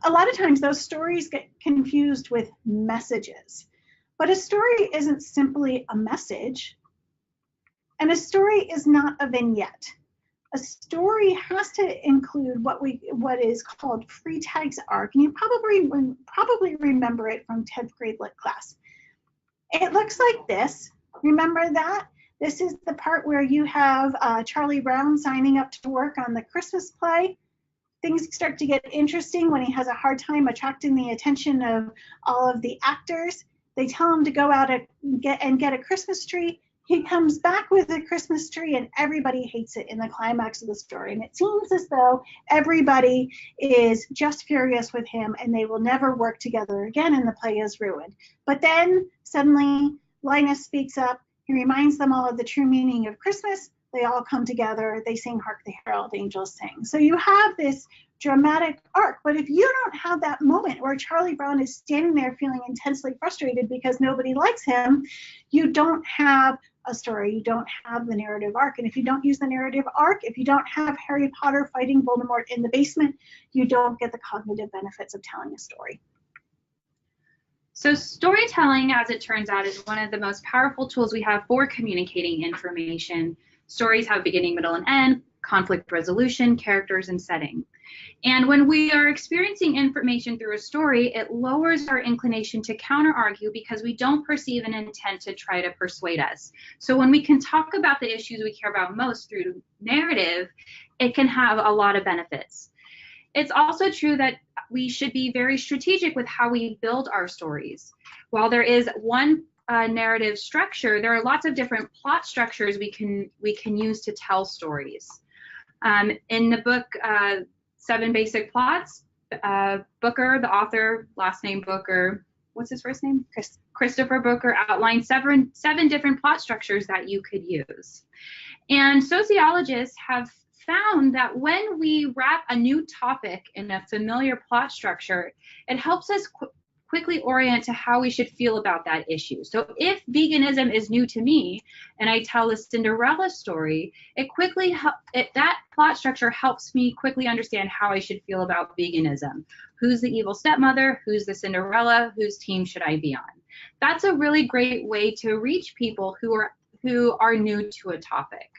A lot of times those stories get confused with messages, but a story isn't simply a message, and a story is not a vignette. A story has to include what is called Freytag's arc, and you probably remember it from 10th grade lit class. It looks like this. Remember that? This is the part where you have Charlie Brown signing up to work on the Christmas play. Things start to get interesting when he has a hard time attracting the attention of all of the actors. They tell him to go out and get a Christmas tree. He comes back with a Christmas tree and everybody hates it in the climax of the story. And it seems as though everybody is just furious with him and they will never work together again and the play is ruined. But then suddenly Linus speaks up. He reminds them all of the true meaning of Christmas. They all come together. They sing Hark the Herald Angels Sing. So you have this dramatic arc. But if you don't have that moment where Charlie Brown is standing there feeling intensely frustrated because nobody likes him, you don't have a story. You don't have the narrative arc. And if you don't use the narrative arc, if you don't have Harry Potter fighting Voldemort in the basement, you don't get the cognitive benefits of telling a story. So storytelling, as it turns out, is one of the most powerful tools we have for communicating information. Stories have beginning, middle, and end, conflict resolution, characters, and setting. And when we are experiencing information through a story, it lowers our inclination to counter-argue because we don't perceive an intent to try to persuade us. So when we can talk about the issues we care about most through narrative, it can have a lot of benefits. It's also true that we should be very strategic with how we build our stories. While there is one narrative structure, there are lots of different plot structures we can use to tell stories. In the book 7 Basic Plots, Booker, the author, last name Booker, what's his first name? Christopher Booker outlined seven different plot structures that you could use. And sociologists have found that when we wrap a new topic in a familiar plot structure, it helps us quickly orient to how we should feel about that issue. So if veganism is new to me and I tell a Cinderella story, that plot structure helps me quickly understand how I should feel about veganism. Who's the evil stepmother? Who's the Cinderella? Whose team should I be on? That's a really great way to reach people who are new to a topic.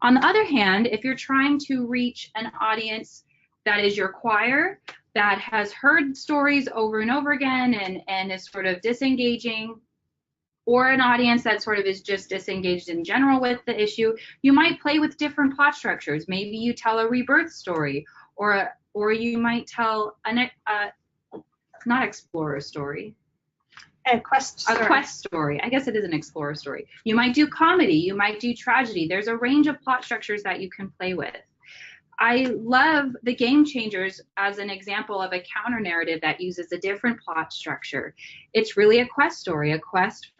On the other hand, if you're trying to reach an audience that is your choir, that has heard stories over and over again and is sort of disengaging, or an audience that sort of is just disengaged in general with the issue, you might play with different plot structures. Maybe you tell a rebirth story, or you might tell not explorer story. A quest story. I guess it is an explorer story. You might do comedy. You might do tragedy. There's a range of plot structures that you can play with. I love The Game Changers as an example of a counter narrative that uses a different plot structure. It's really a quest story, a quest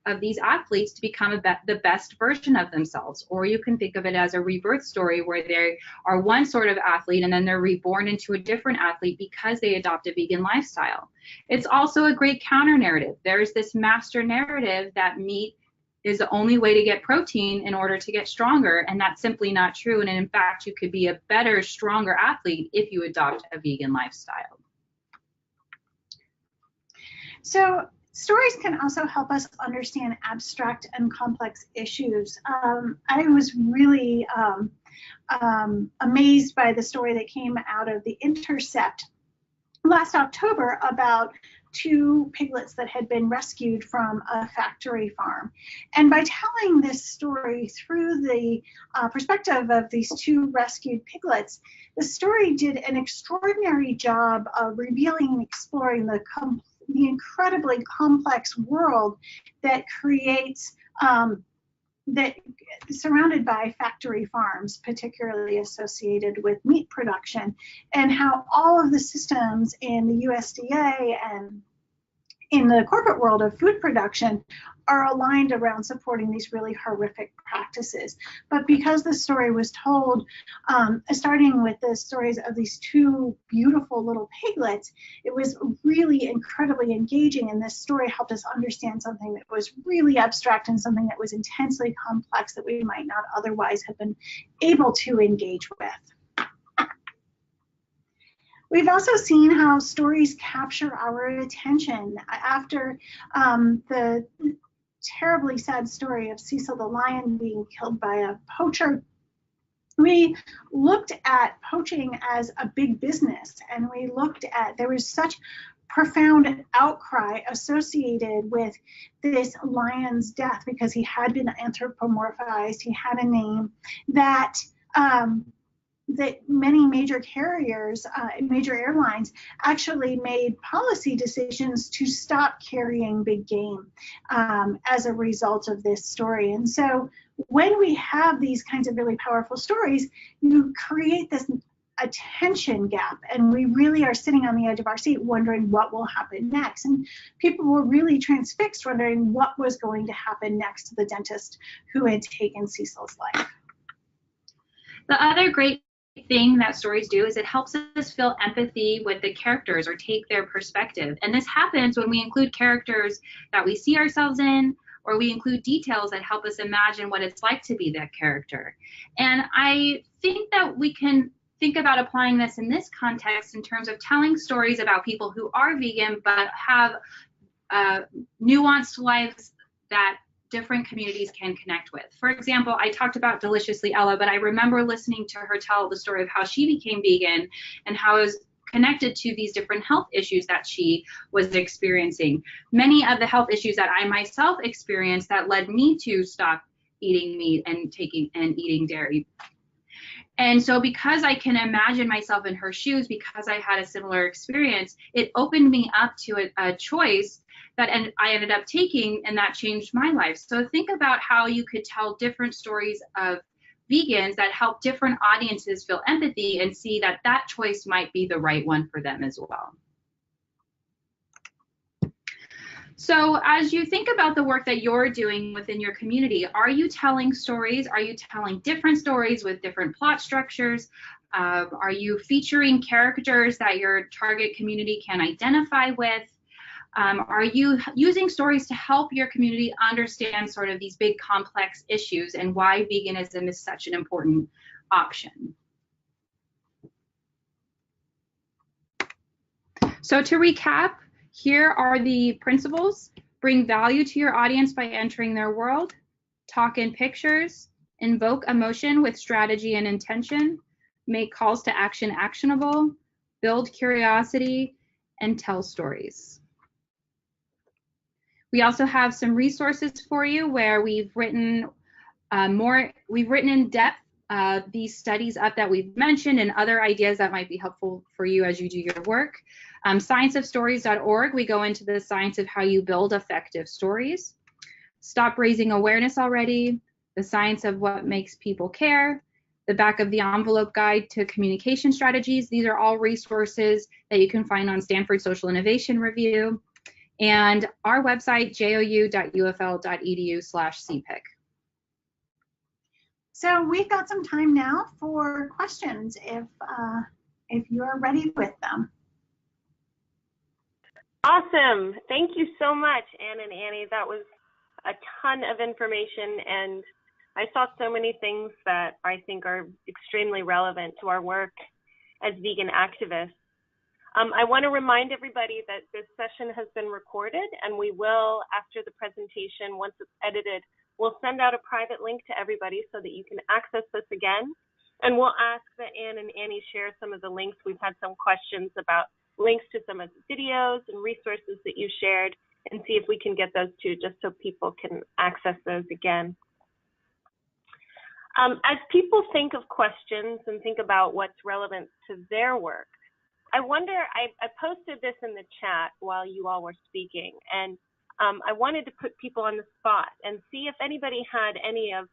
of these athletes to become the best version of themselves. Or you can think of it as a rebirth story where they are one sort of athlete and then they're reborn into a different athlete because they adopt a vegan lifestyle. It's also a great counter narrative. There's this master narrative that meat is the only way to get protein in order to get stronger, and that's simply not true. And in fact, you could be a better, stronger athlete if you adopt a vegan lifestyle. So stories can also help us understand abstract and complex issues. I was really amazed by the story that came out of The Intercept last October about 2 piglets that had been rescued from a factory farm. And by telling this story through the perspective of these 2 rescued piglets, the story did an extraordinary job of revealing and exploring the incredibly complex world that creates that surrounded by factory farms, particularly associated with meat production, and how all of the systems in the USDA and in the corporate world of food production are aligned around supporting these really horrific practices. But because the story was told, starting with the stories of these two beautiful little piglets, it was really incredibly engaging, and this story helped us understand something that was really abstract and something that was intensely complex that we might not otherwise have been able to engage with. We've also seen how stories capture our attention. After the terribly sad story of Cecil the lion being killed by a poacher, we looked at poaching as a big business, and we looked at, there was such profound outcry associated with this lion's death because he had been anthropomorphized, he had a name, that that many major carriers, major airlines actually made policy decisions to stop carrying big game as a result of this story. And so when we have these kinds of really powerful stories, you create this attention gap, and we really are sitting on the edge of our seat wondering what will happen next. And people were really transfixed, wondering what was going to happen next to the dentist who had taken Cecil's life. The other great thing that stories do is it helps us feel empathy with the characters or take their perspective. And this happens when we include characters that we see ourselves in, or we include details that help us imagine what it's like to be that character. And I think that we can think about applying this in this context in terms of telling stories about people who are vegan but have nuanced lives that different communities can connect with. For example, I talked about Deliciously Ella, but I remember listening to her tell the story of how she became vegan and how it was connected to these different health issues that she was experiencing. Many of the health issues that I myself experienced that led me to stop eating meat and eating dairy. And so because I can imagine myself in her shoes, because I had a similar experience, it opened me up to a choice that I ended up taking, and that changed my life. So think about how you could tell different stories of vegans that help different audiences feel empathy and see that that choice might be the right one for them as well. So as you think about the work that you're doing within your community, are you telling stories? Are you telling different stories with different plot structures? Are you featuring characters that your target community can identify with? Are you using stories to help your community understand sort of these big complex issues and why veganism is such an important option? So to recap, here are the principles. Bring value to your audience by entering their world. Talk in pictures. Invoke emotion with strategy and intention. Make calls to action actionable. Build curiosity, and tell stories. We also have some resources for you where we've written in depth these studies up that we've mentioned and other ideas that might be helpful for you as you do your work. Scienceofstories.org, we go into the science of how you build effective stories. Stop Raising Awareness Already, the science of what makes people care, the back of the envelope guide to communication strategies. These are all resources that you can find on Stanford Social Innovation Review, and our website, jou.ufl.edu/cpic. So we've got some time now for questions if you're ready with them. Awesome. Thank you so much, Ann and Annie. That was a ton of information, and I saw so many things that I think are extremely relevant to our work as vegan activists. I want to remind everybody that this session has been recorded, and we will, after the presentation, once it's edited, we'll send out a private link to everybody so that you can access this again. And we'll ask that Ann and Annie share some of the links. We've had some questions about links to some of the videos and resources that you shared, and see if we can get those too, just so people can access those again. As people think of questions and think about what's relevant to their work, I wonder, I posted this in the chat while you all were speaking, and I wanted to put people on the spot and see if anybody had any of,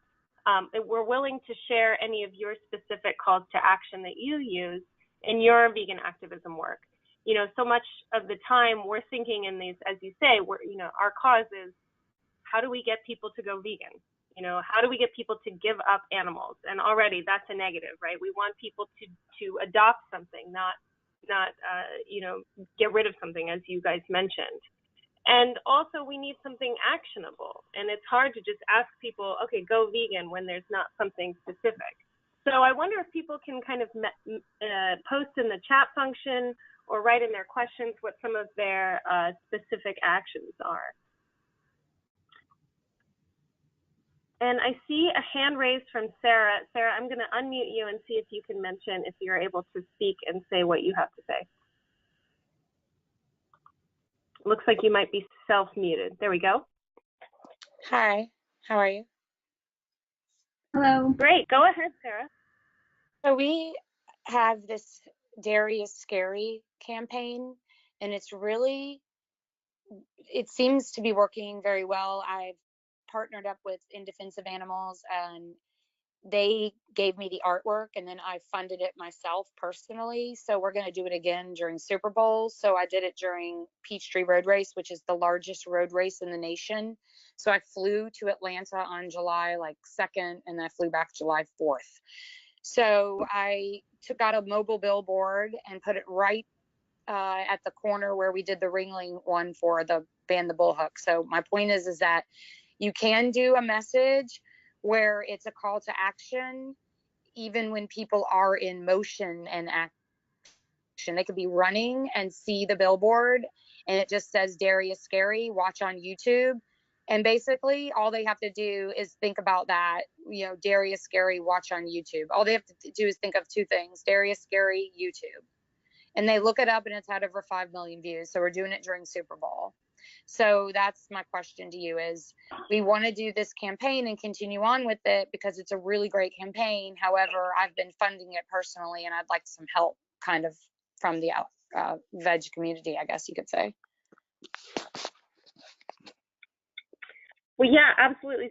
were willing to share any of your specific calls to action that you use in your vegan activism work. You know, so much of the time we're thinking in these, as you say, we're, you know, our cause is, how do we get people to go vegan? You know, how do we get people to give up animals? And already that's a negative, right? We want people to adopt something, not you know, get rid of something, as you guys mentioned. And also we need something actionable. And it's hard to just ask people, okay, go vegan when there's not something specific. So I wonder if people can kind of post in the chat function or write in their questions what some of their specific actions are. And I see a hand raised from Sarah. Sarah, I'm going to unmute you and see if you can mention if you're able to speak and say what you have to say. Looks like you might be self-muted. There we go. Hi, how are you? Hello. Great, go ahead, Sarah. So we have this Dairy is Scary campaign, and it's really, it seems to be working very well. I've partnered up with In Defense of Animals, and they gave me the artwork, and then I funded it myself personally. So we're going to do it again during Super Bowl. So I did it during Peachtree Road Race, which is the largest road race in the nation. So I flew to Atlanta on July 2nd, and then I flew back July 4th. So I took out a mobile billboard and put it right at the corner where we did the Ringling one for the Ban the Bullhook. So my point is that you can do a message where it's a call to action, even when people are in motion and action. They could be running and see the billboard, and it just says Dairy is Scary, watch on YouTube. And basically all they have to do is think about that, you know, Dairy is Scary, watch on YouTube. All they have to do is think of two things: Dairy is Scary, YouTube. And they look it up, and it's had over 5 million views. So we're doing it during Super Bowl. So that's my question to you is, we want to do this campaign and continue on with it because it's a really great campaign. However, I've been funding it personally, and I'd like some help kind of from the veg community, I guess you could say. Well, yeah, absolutely.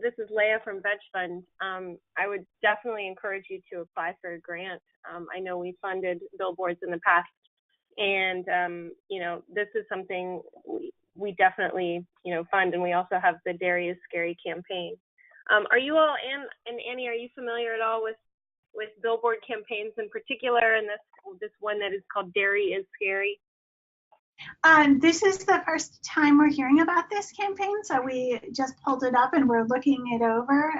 This is Leah from VegFund. I would definitely encourage you to apply for a grant. I know we funded billboards in the past, and you know, this is something we definitely, you know, fund, and we also have the Dairy is Scary campaign. Are you all, and Annie, are you familiar at all with billboard campaigns in particular, and this one that is called Dairy is Scary? This is the first time we're hearing about this campaign, so we just pulled it up and we're looking it over.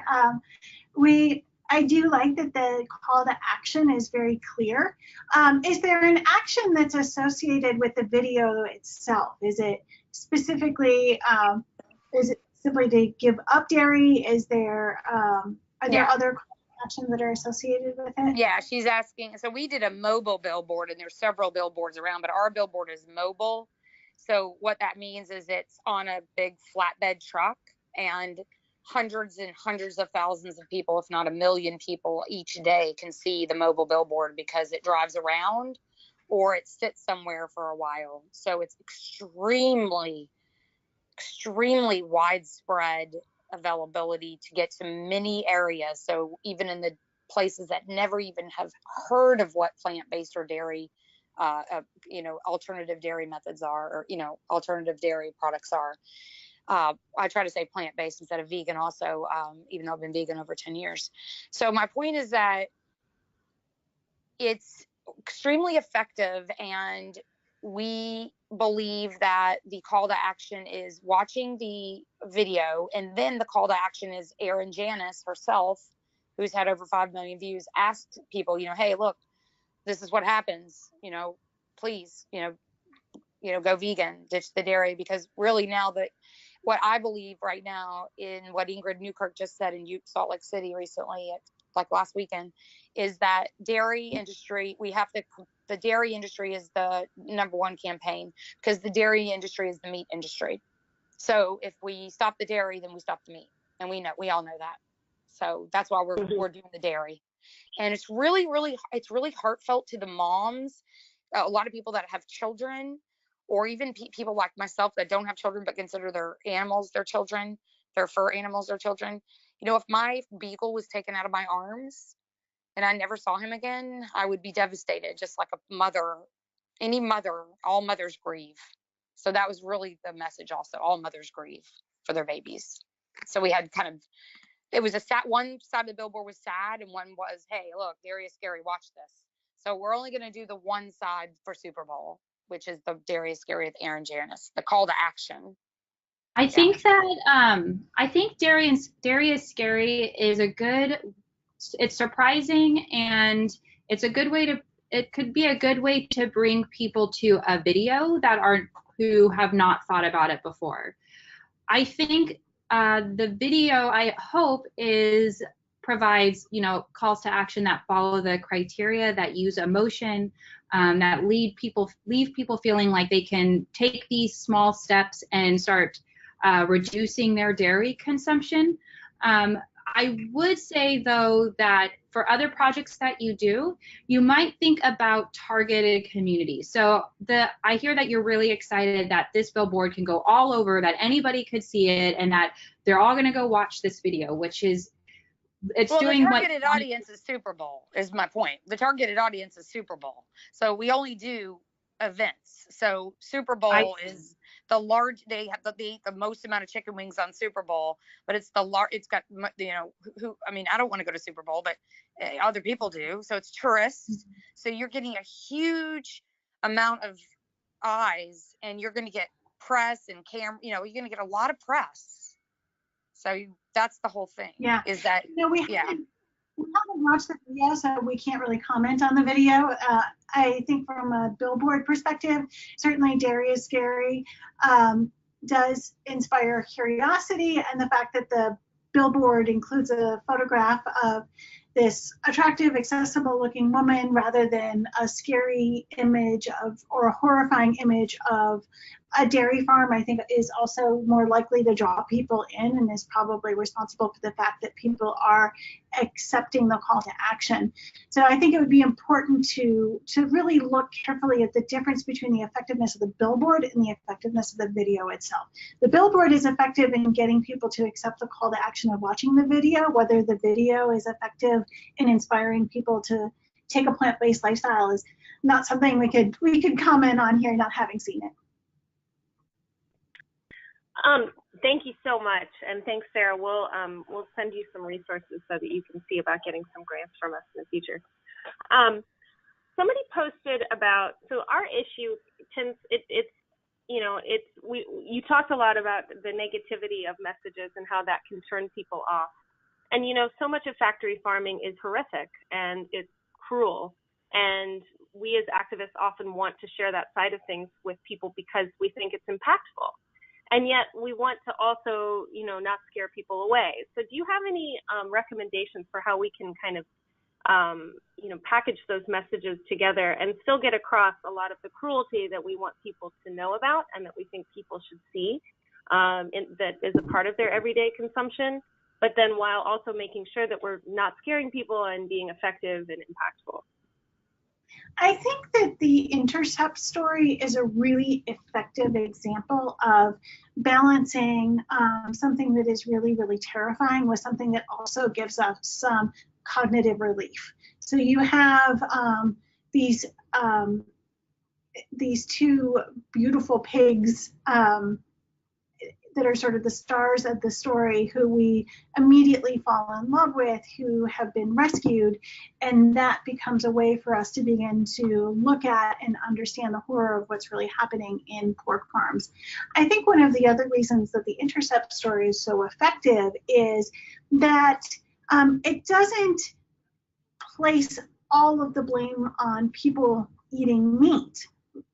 I do like that the call to action is very clear. Is there an action that's associated with the video itself? Is it specifically, is it simply to give up dairy? Is there, are there other actions that are associated with it? Yeah, she's asking. So we did a mobile billboard, and there's several billboards around, but our billboard is mobile. So what that means is it's on a big flatbed truck, and hundreds and hundreds of thousands of people, if not 1 million people each day, can see the mobile billboard because it drives around or it sits somewhere for a while. So it's extremely, extremely widespread availability to get to many areas. So even in the places that never even have heard of what plant-based or dairy, you know, alternative dairy methods are, or, you know, alternative dairy products are. I try to say plant-based instead of vegan also, even though I've been vegan over 10 years. So my point is that it's extremely effective, and we believe that the call to action is watching the video, and then the call to action is Erin Janice herself, who's had over 5 million views, asked people, you know, hey, look, this is what happens, you know, please, you know, go vegan, ditch the dairy, because really now that what I believe right now in what Ingrid Newkirk just said in Salt Lake City recently, like last weekend, is that dairy industry, the dairy industry is the #1 campaign, because the dairy industry is the meat industry. So if we stop the dairy, then we stop the meat, and we all know that. So that's why we're doing the dairy. And it's really, really, it's really heartfelt to the moms. a lot of people that have children, or even people like myself that don't have children but consider their animals their children, their fur animals their children. You know, if my beagle was taken out of my arms and I never saw him again, I would be devastated, just like a mother, any mother. All mothers grieve. So that was really the message also. All mothers grieve for their babies. So we had kind of, it was a sad, one side of the billboard was sad and one was, hey, look, Darius Scary, watch this. So we're only going to do the one side for Super Bowl, which is the Darius Scary with Aaron Janice, the call to action. I think that I think Darius Scary is a good, it's surprising, and it's a good way to, it could be a good way to bring people to a video that are, who have not thought about it before. I think the video, I hope, provides, you know, calls to action that follow the criteria, that use emotion, that leave people feeling like they can take these small steps and start reducing their dairy consumption. I would say, though, that for other projects that you do, you might think about targeted communities. So I hear that you're really excited that this billboard can go all over, that anybody could see it, and that they're all going to go watch this video, which is, it's well, doing the targeted audience is Super Bowl, is my point. The targeted audience is Super Bowl. So we only do events. So Super Bowl is the large, they eat the most amount of chicken wings on Super Bowl, but it's it's got, you know, who, I mean, I don't want to go to Super Bowl, but other people do. So it's tourists. So you're getting a huge amount of eyes, and you're going to get press and camera, you know, you're going to get a lot of press. So that's the whole thing. Yeah. Is that, we haven't watched the video, so we can't really comment on the video. I think from a billboard perspective, certainly Darius Scary does inspire curiosity, and the fact that the billboard includes a photograph of this attractive, accessible looking woman rather than a scary image of, or a horrifying image of, a dairy farm, I think is also more likely to draw people in, and is probably responsible for the fact that people are accepting the call to action. So I think it would be important to really look carefully at the difference between the effectiveness of the billboard and the effectiveness of the video itself. The billboard is effective in getting people to accept the call to action of watching the video. Whether the video is effective in inspiring people to take a plant-based lifestyle is not something we could comment on here, not having seen it. Thank you so much, and thanks, Sarah. We'll send you some resources so that you can see about getting some grants from us in the future. Somebody posted about, so our issue tends, you talked a lot about the negativity of messages and how that can turn people off. And you know, so much of factory farming is horrific and it's cruel. And we as activists often want to share that side of things with people because we think it's impactful. And yet we want to also, you know, not scare people away. So do you have any recommendations for how we can kind of, package those messages together and still get across a lot of the cruelty that we want people to know about and that we think people should see that is a part of their everyday consumption, but then while also making sure that we're not scaring people and being effective and impactful? I think that the Intercept story is a really effective example of balancing something that is really, really terrifying with something that also gives us some cognitive relief. So you have these two beautiful pigs that are sort of the stars of the story, who we immediately fall in love with, who have been rescued, and that becomes a way for us to begin to look at and understand the horror of what's really happening in pork farms. I think one of the other reasons that the Intercept story is so effective is that it doesn't place all of the blame on people eating meat.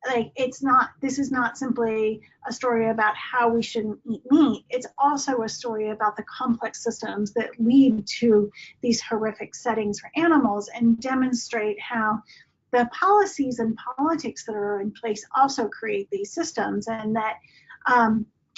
Like, this is not simply a story about how we shouldn't eat meat. It's also a story about the complex systems that lead to these horrific settings for animals, and demonstrate how the policies and politics that are in place also create these systems, and that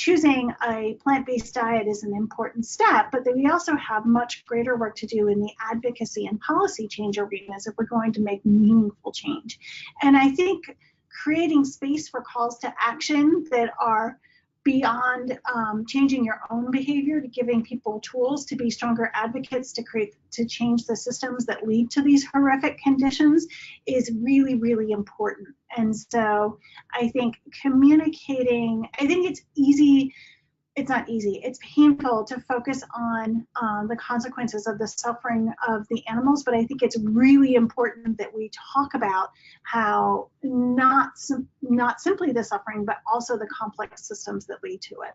choosing a plant-based diet is an important step, but that we also have much greater work to do in the advocacy and policy change arenas if we're going to make meaningful change. And I think creating space for calls to action that are beyond changing your own behavior to giving people tools to be stronger advocates to change the systems that lead to these horrific conditions is really, really important. And so I think communicating, I think it's easy, it's not easy, it's painful to focus on the consequences of the suffering of the animals, but I think it's really important that we talk about how not simply the suffering, but also the complex systems that lead to it.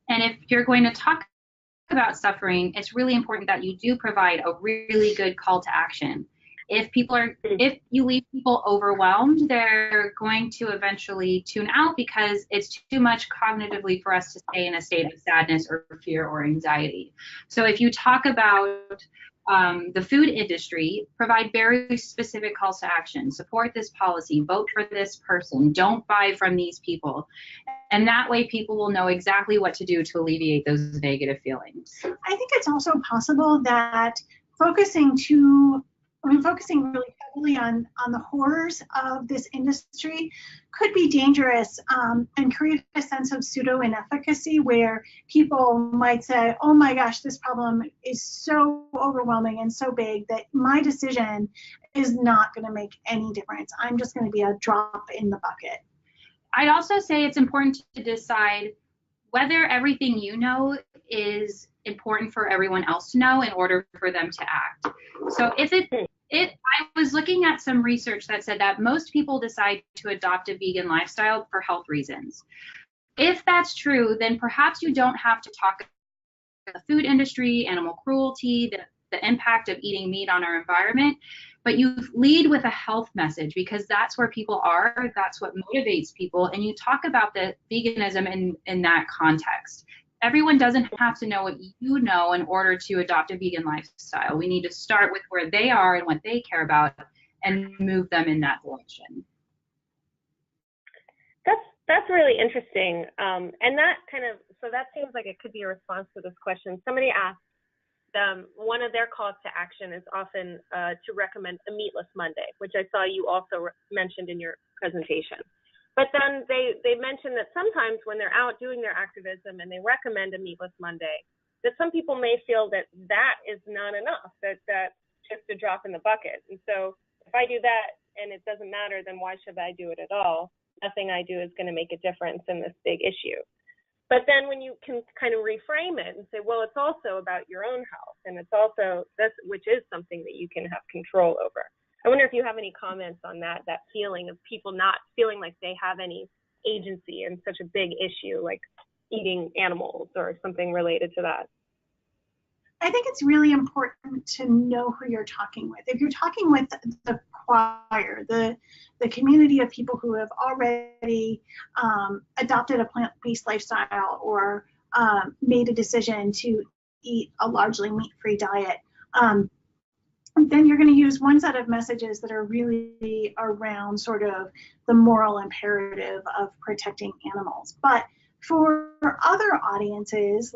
And if you're going to talk about suffering, it's really important that you do provide a really good call to action. If you leave people overwhelmed, they're going to eventually tune out because it's too much cognitively for us to stay in a state of sadness or fear or anxiety. So if you talk about the food industry, provide very specific calls to action. Support this policy, vote for this person, don't buy from these people. And that way people will know exactly what to do to alleviate those negative feelings. I think it's also possible that focusing really heavily on the horrors of this industry could be dangerous and create a sense of pseudo-inefficacy where people might say, oh my gosh, this problem is so overwhelming and so big that my decision is not going to make any difference. I'm just going to be a drop in the bucket. I'd also say it's important to decide whether everything you know is important for everyone else to know in order for them to act. So I was looking at some research that said that most people decide to adopt a vegan lifestyle for health reasons. If that's true, then perhaps you don't have to talk about the food industry, animal cruelty, the impact of eating meat on our environment, but you lead with a health message because that's where people are, that's what motivates people, and you talk about the veganism in that context. Everyone doesn't have to know what you know in order to adopt a vegan lifestyle. We need to start with where they are and what they care about and move them in that direction. That's really interesting. And that that seems like it could be a response to this question. Somebody asked, one of their calls to action is often to recommend a meatless Monday, which I saw you also mentioned in your presentation. But then they mentioned that sometimes when they're out doing their activism and they recommend a meatless Monday, that some people may feel that that is not enough, that that's just a drop in the bucket. And so if I do that and it doesn't matter, then why should I do it at all? Nothing I do is going to make a difference in this big issue. But then when you can kind of reframe it and say, well, it's also about your own health, and it's also this, which is something that you can have control over. I wonder if you have any comments on that feeling of people not feeling like they have any agency in such a big issue like eating animals or something related to that. I think it's really important to know who you're talking with. If you're talking with the choir, the community of people who have already adopted a plant-based lifestyle or made a decision to eat a largely meat-free diet, then you're going to use one set of messages that are really around sort of the moral imperative of protecting animals. But for other audiences,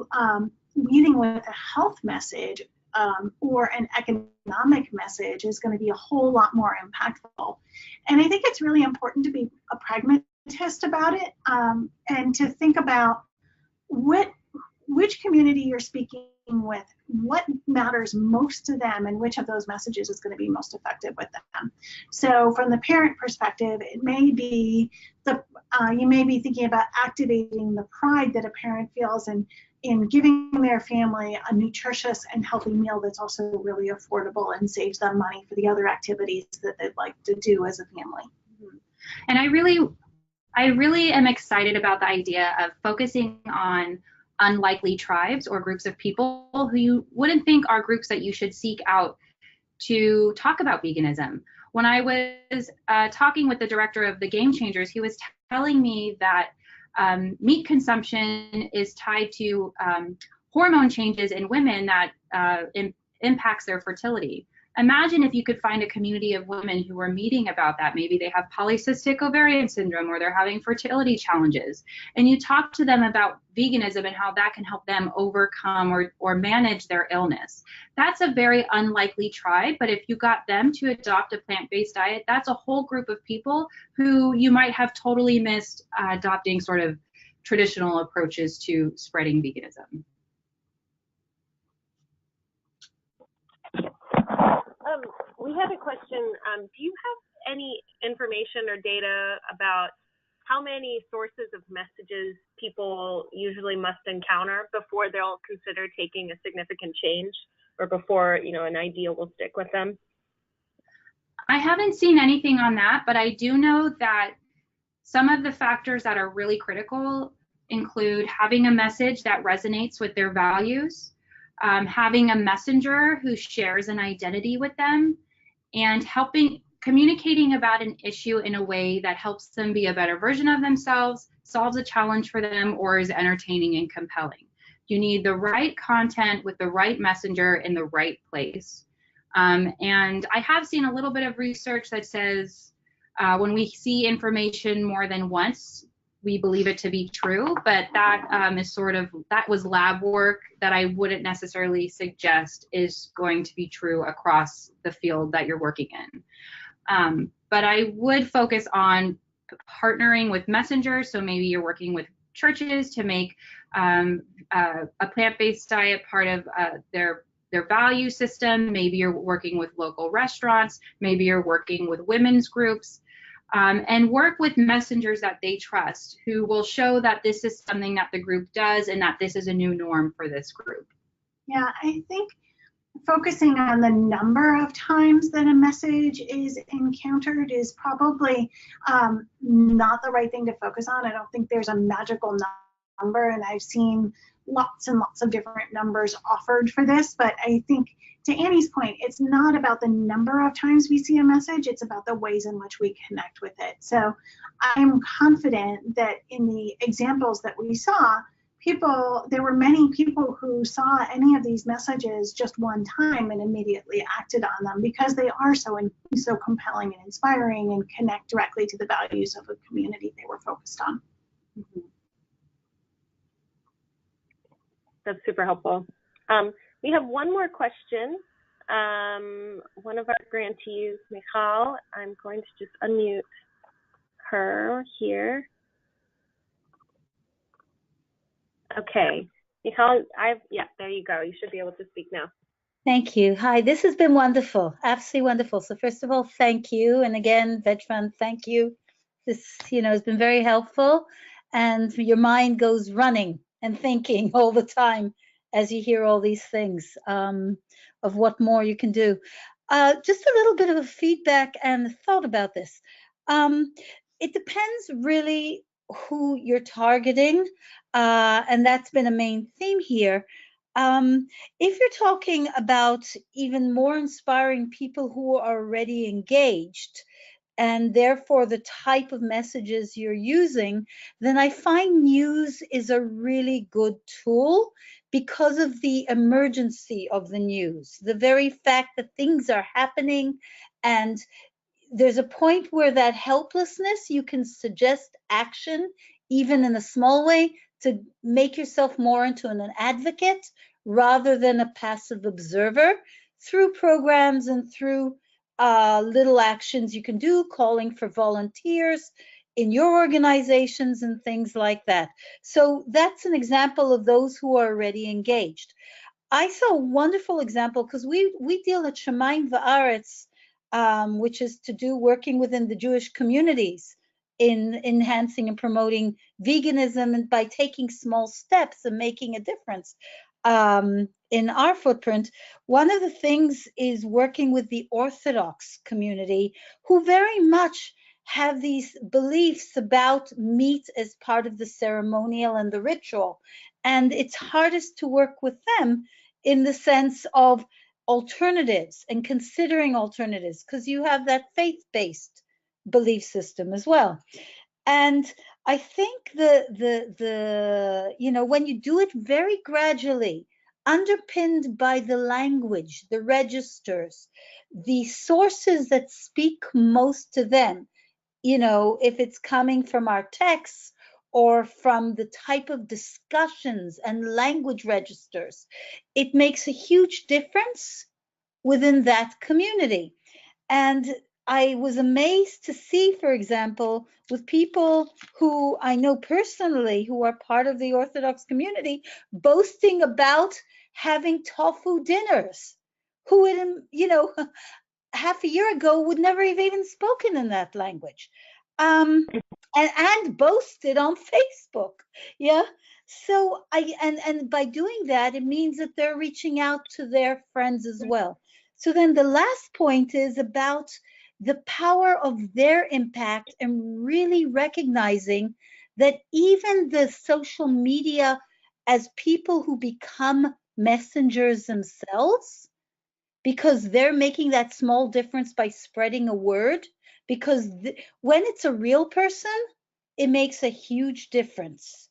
leading with a health message or an economic message is going to be a whole lot more impactful. And I think it's really important to be a pragmatist about it and to think about which community you're speaking with, what matters most to them, and which of those messages is going to be most effective with them. So from the parent perspective, it may be you may be thinking about activating the pride that a parent feels in giving their family a nutritious and healthy meal that's also really affordable and saves them money for the other activities that they'd like to do as a family. And I really am excited about the idea of focusing on unlikely tribes or groups of people who you wouldn't think are groups that you should seek out to talk about veganism. When I was talking with the director of the Game Changers, he was telling me that meat consumption is tied to hormone changes in women that impacts their fertility. Imagine if you could find a community of women who are meeting about that. Maybe they have polycystic ovarian syndrome or they're having fertility challenges. And you talk to them about veganism and how that can help them overcome or manage their illness. That's a very unlikely tribe, but if you got them to adopt a plant-based diet, that's a whole group of people who you might have totally missed adopting sort of traditional approaches to spreading veganism. We had a question. Do you have any information or data about how many sources of messages people usually must encounter before they'll consider taking a significant change, or before, you know, an ideal will stick with them? I haven't seen anything on that, but I do know that some of the factors that are really critical include having a message that resonates with their values, having a messenger who shares an identity with them, and communicating about an issue in a way that helps them be a better version of themselves, solves a challenge for them, or is entertaining and compelling. You need the right content with the right messenger in the right place. And I have seen a little bit of research that says when we see information more than once, we believe it to be true, but that that was lab work that I wouldn't necessarily suggest is going to be true across the field that you're working in. But I would focus on partnering with messengers. So maybe you're working with churches to make a plant-based diet part of their value system. Maybe you're working with local restaurants. Maybe you're working with women's groups. And work with messengers that they trust, who will show that this is something that the group does and that this is a new norm for this group. Yeah, I think focusing on the number of times that a message is encountered is probably not the right thing to focus on. I don't think there's a magical number, and I've seen lots and lots of different numbers offered for this, but I think, to Annie's point, it's not about the number of times we see a message, it's about the ways in which we connect with it. So I'm confident that in the examples that we saw, there were many people who saw any of these messages just one time and immediately acted on them because they are so compelling and inspiring and connect directly to the values of the community they were focused on. Mm-hmm. That's super helpful. We have one more question. One of our grantees, Michal, I'm going to just unmute her here. Okay, Michal, there you go. You should be able to speak now. Thank you. Hi, this has been wonderful, absolutely wonderful. So first of all, thank you. And again, VegFund, thank you. This, has been very helpful. And your mind goes running and thinking all the time as you hear all these things of what more you can do. Just a little bit of a feedback and thought about this. It depends really who you're targeting, and that's been a main theme here. If you're talking about even more inspiring people who are already engaged, and therefore the type of messages you're using, then I find news is a really good tool because of the emergency of the news, the very fact that things are happening, and there's a point where that helplessness, you can suggest action, even in a small way, to make yourself more into an advocate rather than a passive observer through programs and through little actions you can do, calling for volunteers in your organizations and things like that. So that's an example of those who are already engaged. I saw a wonderful example because we deal at Shemayim Va'aretz, which is to do working within the Jewish communities in enhancing and promoting veganism, and by taking small steps and making a difference. In our footprint, one of the things is working with the Orthodox community, who very much have these beliefs about meat as part of the ceremonial and the ritual. And it's hardest to work with them in the sense of alternatives and considering alternatives, because you have that faith-based belief system as well. And I think when you do it very gradually, underpinned by the language, the registers, the sources that speak most to them. You know, if it's coming from our texts or from the type of discussions and language registers, it makes a huge difference within that community. And I was amazed to see, for example, with people who I know personally who are part of the Orthodox community boasting about having tofu dinners, who would, you know, half a year ago would never have even spoken in that language, and boasted on Facebook. Yeah. So and by doing that, it means that they're reaching out to their friends as well. So then the last point is about the power of their impact and really recognizing that even the social media, as people who become messengers themselves, because they're making that small difference by spreading a word, because when it's a real person, it makes a huge difference,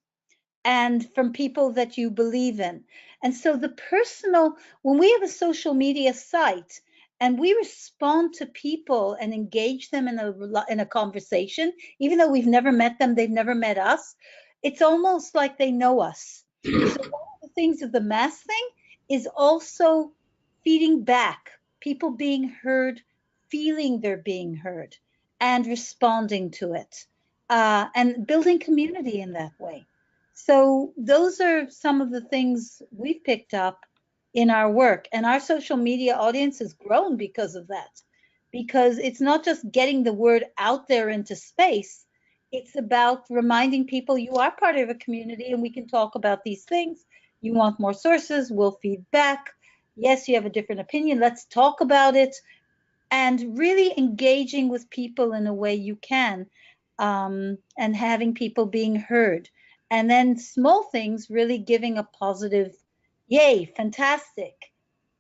and from people that you believe in. And so the personal, when we have a social media site and we respond to people and engage them in a conversation, even though we've never met them, they've never met us, it's almost like they know us. So one of the things of the mass thing is also feeding back, people being heard, feeling they're being heard, and responding to it, and building community in that way. So those are some of the things we've picked up in our work, and our social media audience has grown because of that, because it's not just getting the word out there into space, it's about reminding people you are part of a community and we can talk about these things. You want more sources, we'll feed back. Yes, you have a different opinion, let's talk about it, and really engaging with people in a way you can, and having people being heard. And then small things, really giving a positive, yay, fantastic.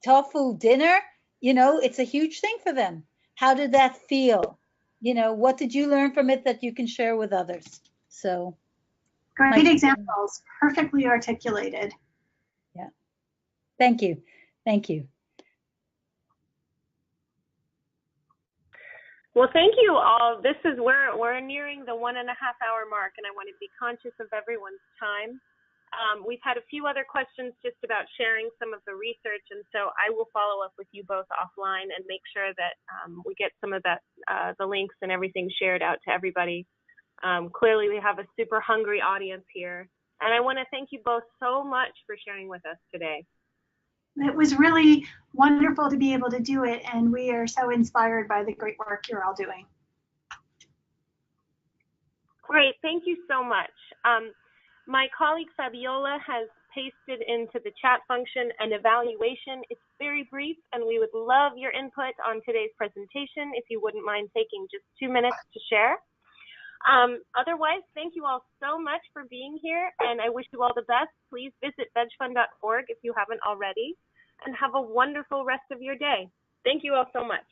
Tofu dinner, you know, it's a huge thing for them. How did that feel? You know, what did you learn from it that you can share with others? So great examples, perfectly articulated. Yeah. Thank you. Thank you. Well, thank you all. This is we're nearing the 1.5 hour mark, and I want to be conscious of everyone's time. We've had a few other questions just about sharing some of the research, and so I will follow up with you both offline and make sure that we get some of that, the links and everything shared out to everybody. Clearly, we have a super hungry audience here, and I want to thank you both so much for sharing with us today. It was really wonderful to be able to do it, and we are so inspired by the great work you're all doing. Great, thank you so much. My colleague Fabiola has pasted into the chat function an evaluation. It's very brief, and we would love your input on today's presentation if you wouldn't mind taking just 2 minutes to share. Otherwise, thank you all so much for being here, and I wish you all the best. Please visit VegFund.org if you haven't already, and have a wonderful rest of your day. Thank you all so much.